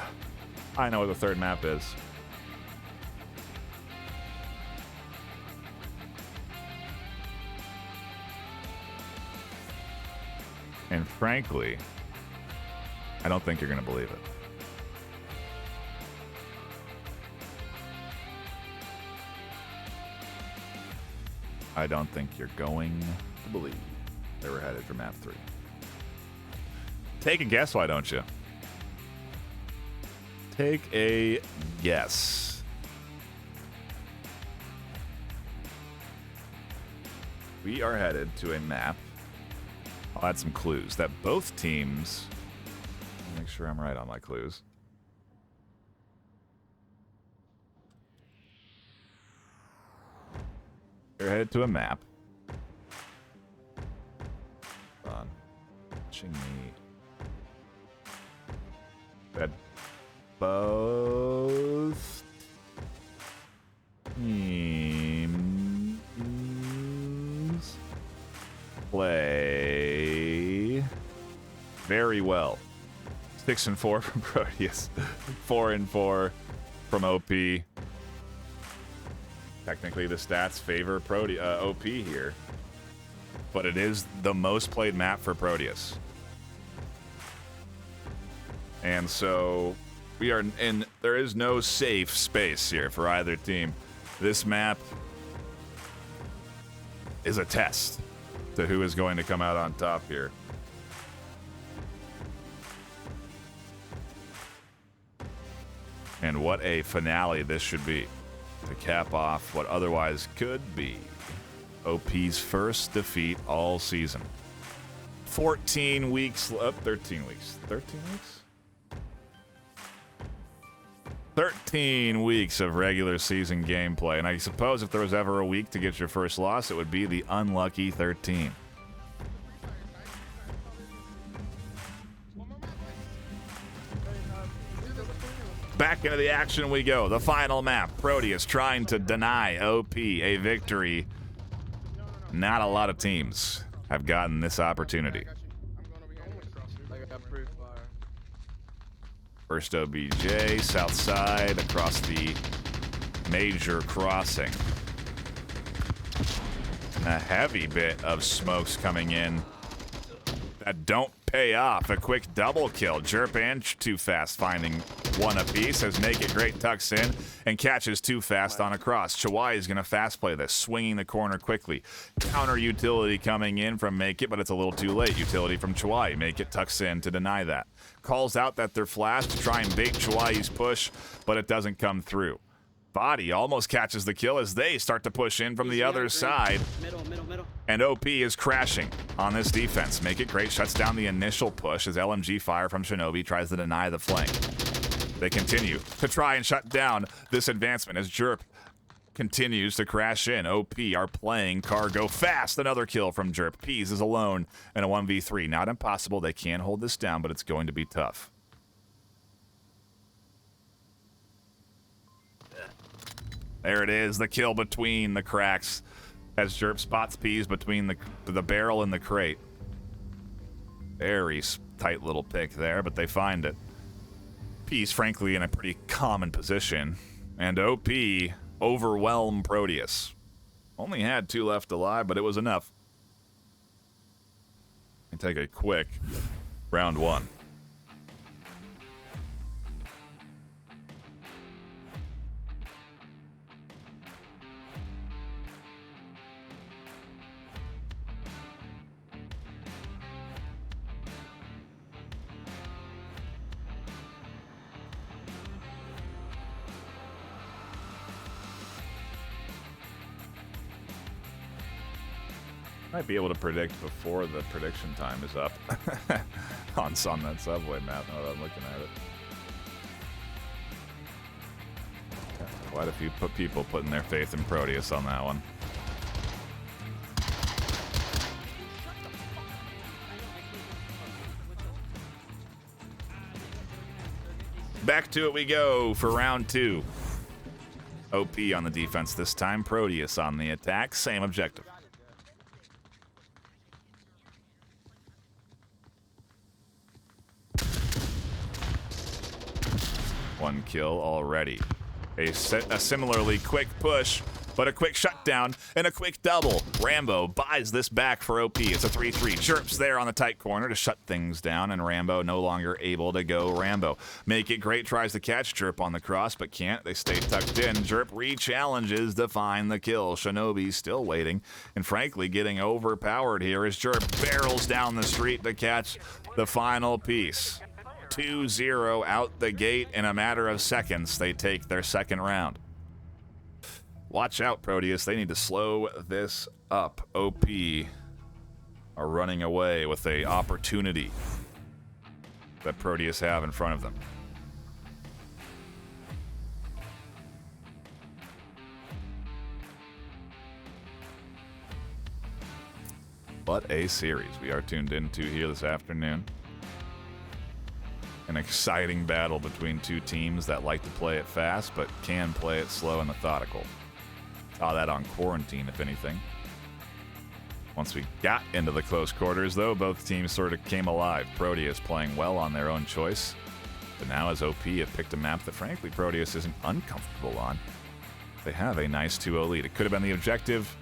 I know what the third map is. And frankly, I don't think you're going to believe it. I don't think you're going to believe they were headed for map 3. Take a guess, why don't you? Take a guess. We are headed to a map. I'll add some clues that both teams. Make sure I'm right on my clues. You're headed to a map. Hold on. Watching me. That both teams play very well. 6-4 from Proteus. 4-4 from OP. Technically, the stats favor OP here, but it is the most played map for Proteus. And so we are in, there is no safe space here for either team. This map is a test to who is going to come out on top here. And what a finale this should be to cap off what otherwise could be OP's first defeat all season. 14 weeks, 13 weeks. 13 weeks? 13 weeks of regular season gameplay. And I suppose if there was ever a week to get your first loss, it would be the unlucky 13. Back into the action we go. The final map. Proteus trying to deny OP a victory. Not a lot of teams have gotten this opportunity. First OBJ, south side, across the major crossing. A heavy bit of smokes coming in that don't pay off. A quick double kill. Jerp and Too Fast finding one apiece as Make It Great tucks in and catches Too Fast on a cross. Chawai is going to fast play this, swinging the corner quickly. Counter utility coming in from Make It, but it's a little too late. Utility from Chawai. Make It tucks in to deny that. Calls out that they're flashed to try and bait Chawai's push, but it doesn't come through. Body almost catches the kill as they start to push in from the other side. Middle. And OP is crashing on this defense. Make It Great shuts down the initial push as LMG fire from Shinobi tries to deny the flank. They continue to try and shut down this advancement as Jerp continues to crash in. OP are playing cargo fast. Another kill from Jerp. Peas is alone in a 1v3. Not impossible. They can hold this down, but it's going to be tough. There it is, the kill between the cracks as Jerp spots Peas between the barrel and the crate. Very tight little pick there, but they find it. Peas, frankly, in a pretty common position. And OP overwhelmed Proteus. Only had 2 left alive, but it was enough. And take a quick round 1. Might be able to predict before the prediction time is up on that subway map now that I'm looking at it. Quite a few people putting their faith in Proteus on that one. Back to it we go for round 2. OP on the defense this time. Proteus on the attack. Same objective. One kill already. A similarly quick push, but a quick shutdown and a quick double. Rambo buys this back for OP. It's a 3-3. Chirp's there on the tight corner to shut things down, and Rambo no longer able to go Rambo. Make It Great tries to catch Chirp on the cross, but can't. They stay tucked in. Chirp re-challenges to find the kill. Shinobi still waiting, and frankly getting overpowered here as Chirp barrels down the street to catch the final piece. 2-0 out the gate in a matter of seconds. They take their second round. Watch out, Proteus. They need to slow this up. OP are running away with a opportunity that Proteus have in front of them. What a series we are tuned into here this afternoon. An exciting battle between two teams that like to play it fast, but can play it slow and methodical. Saw that on Quarantine, if anything. Once we got into the close quarters, though, both teams sort of came alive. Proteus playing well on their own choice, but now as OP have picked a map that, frankly, Proteus isn't uncomfortable on. They have a nice 2-0 lead. It could have been the objective,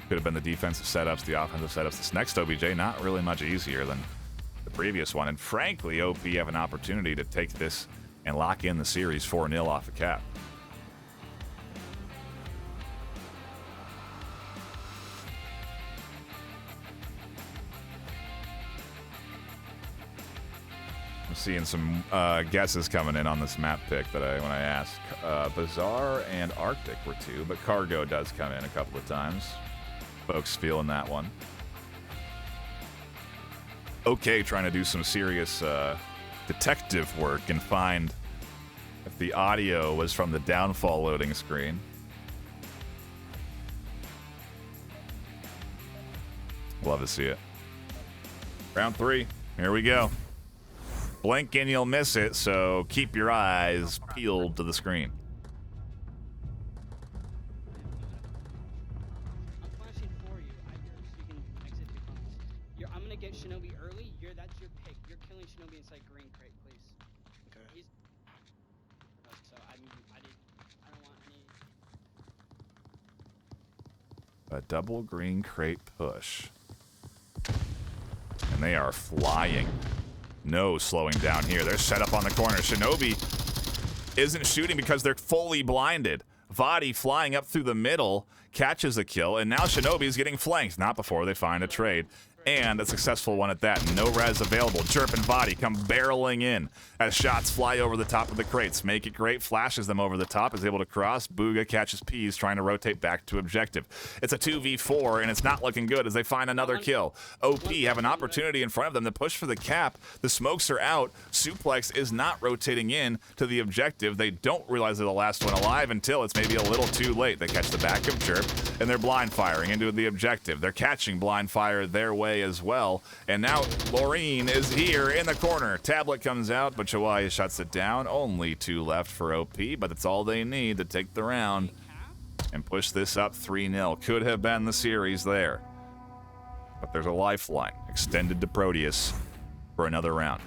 could have been the defensive setups, the offensive setups. This next OBJ, not really much easier than the previous one, and frankly, OP have an opportunity to take this and lock in the series 4-0 off a cap. I'm seeing some guesses coming in on this map pick that when I asked. Bazaar and Arctic were two, but Cargo does come in a couple of times. Folks feeling that one. Okay, trying to do some serious detective work and find if the audio was from the downfall loading screen. Love to see it. Round 3, here we go. Blink and you'll miss it, so keep your eyes peeled to the screen. I'm flashing for you. So you can exit the comments. I'm gonna get Shinobi early. That's your pick. You're killing Shinobi inside green crate, please. Okay. He's. So I don't want any. A double green crate push. And they are flying. No slowing down here. They're set up on the corner. Shinobi isn't shooting because they're fully blinded. Vadi flying up through the middle, catches a kill, and now Shinobi is getting flanked. Not before they find a trade. And a successful one at that. No res available. Chirp and Vadi come barreling in as shots fly over the top of the crates. Make It Great flashes them over the top, is able to cross. Booga catches Peas, trying to rotate back to objective. It's a 2v4, and it's not looking good as they find another kill. OP have an opportunity in front of them to push for the cap. The smokes are out. Suplex is not rotating in to the objective. They don't realize they're the last one alive until it's maybe a little too late. They catch the back of Chirp, and they're blind firing into the objective. They're catching blind fire their way as well, and now Laureen is here in the corner. Tablet comes out, but Chihuahua shuts it down. Only 2 left for OP, but that's all they need to take the round and push this up 3-0. Could have been the series there, but there's a lifeline extended to Proteus for another round.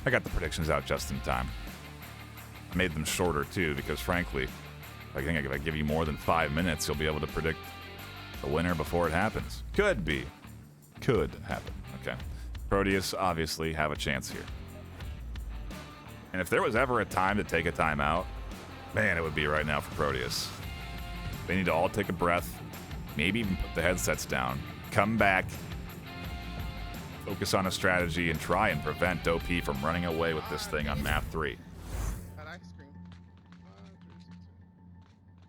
I got the predictions out just in time. I made them shorter too because frankly, I think if I give you more than 5 minutes, you'll be able to predict the winner before it happens. Could be. Could happen. Okay. Proteus obviously have a chance here. And if there was ever a time to take a timeout, man, it would be right now for Proteus. They need to all take a breath, maybe even put the headsets down, come back, focus on a strategy, and try and prevent OP from running away with this thing on map 3. That ice cream.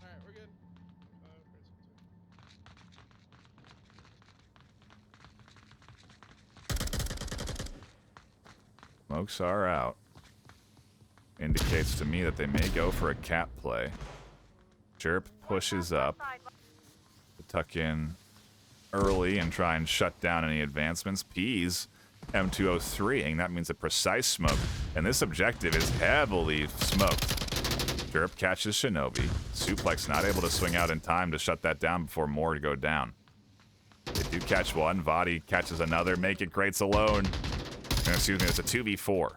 Alright, we're good. Smokes are out. Indicates to me that they may go for a cap play. Chirp pushes up to tuck in early and try and shut down any advancements. Peas M203ing. That means a precise smoke. And this objective is heavily smoked. Chirp catches Shinobi. Suplex not able to swing out in time to shut that down before more to go down. They do catch one. Vadi catches another. Make It Great's alone. Excuse me, it's a 2v4.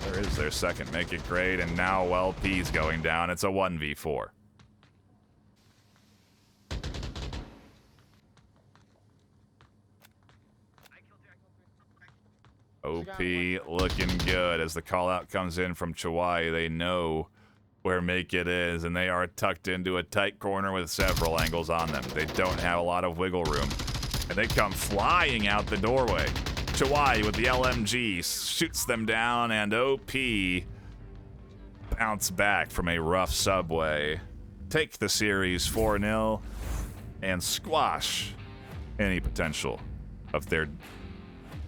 There is their second Make It Great, and now, well, P's going down. It's a 1v4. OP looking good as the call out comes in from Chawai. They know where Make It is, and they are tucked into a tight corner with several angles on them. They don't have a lot of wiggle room, and they come flying out the doorway. Chawai with the LMG shoots them down, and OP bounce back from a rough subway. Take the series 4-0 and squash any potential of their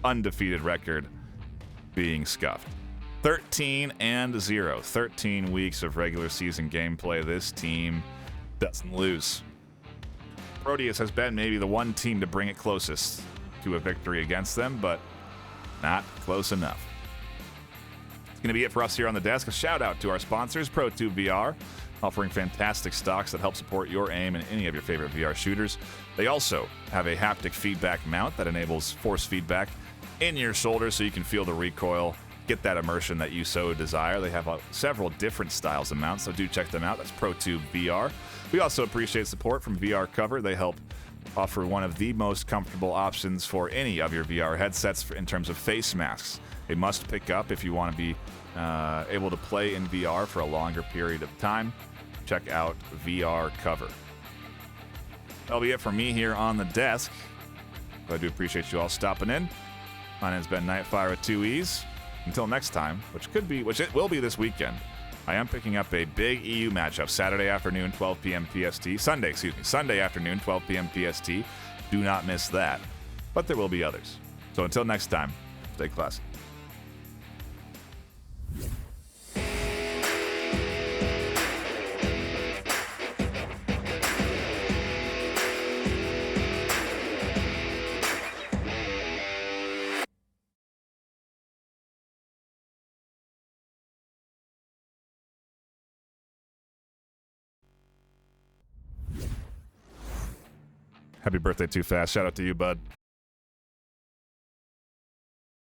undefeated record being scuffed. 13-0. 13 weeks of regular season gameplay. This team doesn't lose. Proteus has been maybe the one team to bring it closest to a victory against them, but not close enough. It's going to be it for us here on the desk. A shout out to our sponsors, ProTube VR, offering fantastic stocks that help support your aim in any of your favorite VR shooters. They also have a haptic feedback mount that enables force feedback in your shoulder so you can feel the recoil, get that immersion that you so desire. They have several different styles of mounts, so do check them out. That's ProTube VR. We also appreciate support from VR Cover. They help offer one of the most comfortable options for any of your VR headsets in terms of face masks. They must pick up if you want to be able to play in VR for a longer period of time. Check out VR Cover. That'll be it for me here on the desk. I do appreciate you all stopping in. My name's been NightFiree with 2 E's. Until next time, which it will be this weekend, I am picking up a big EU matchup Saturday afternoon, 12 p.m. PST. Sunday afternoon, 12 p.m. PST. Do not miss that. But there will be others. So until next time, stay classy. Happy birthday, Too Fast. Shout out to you, bud.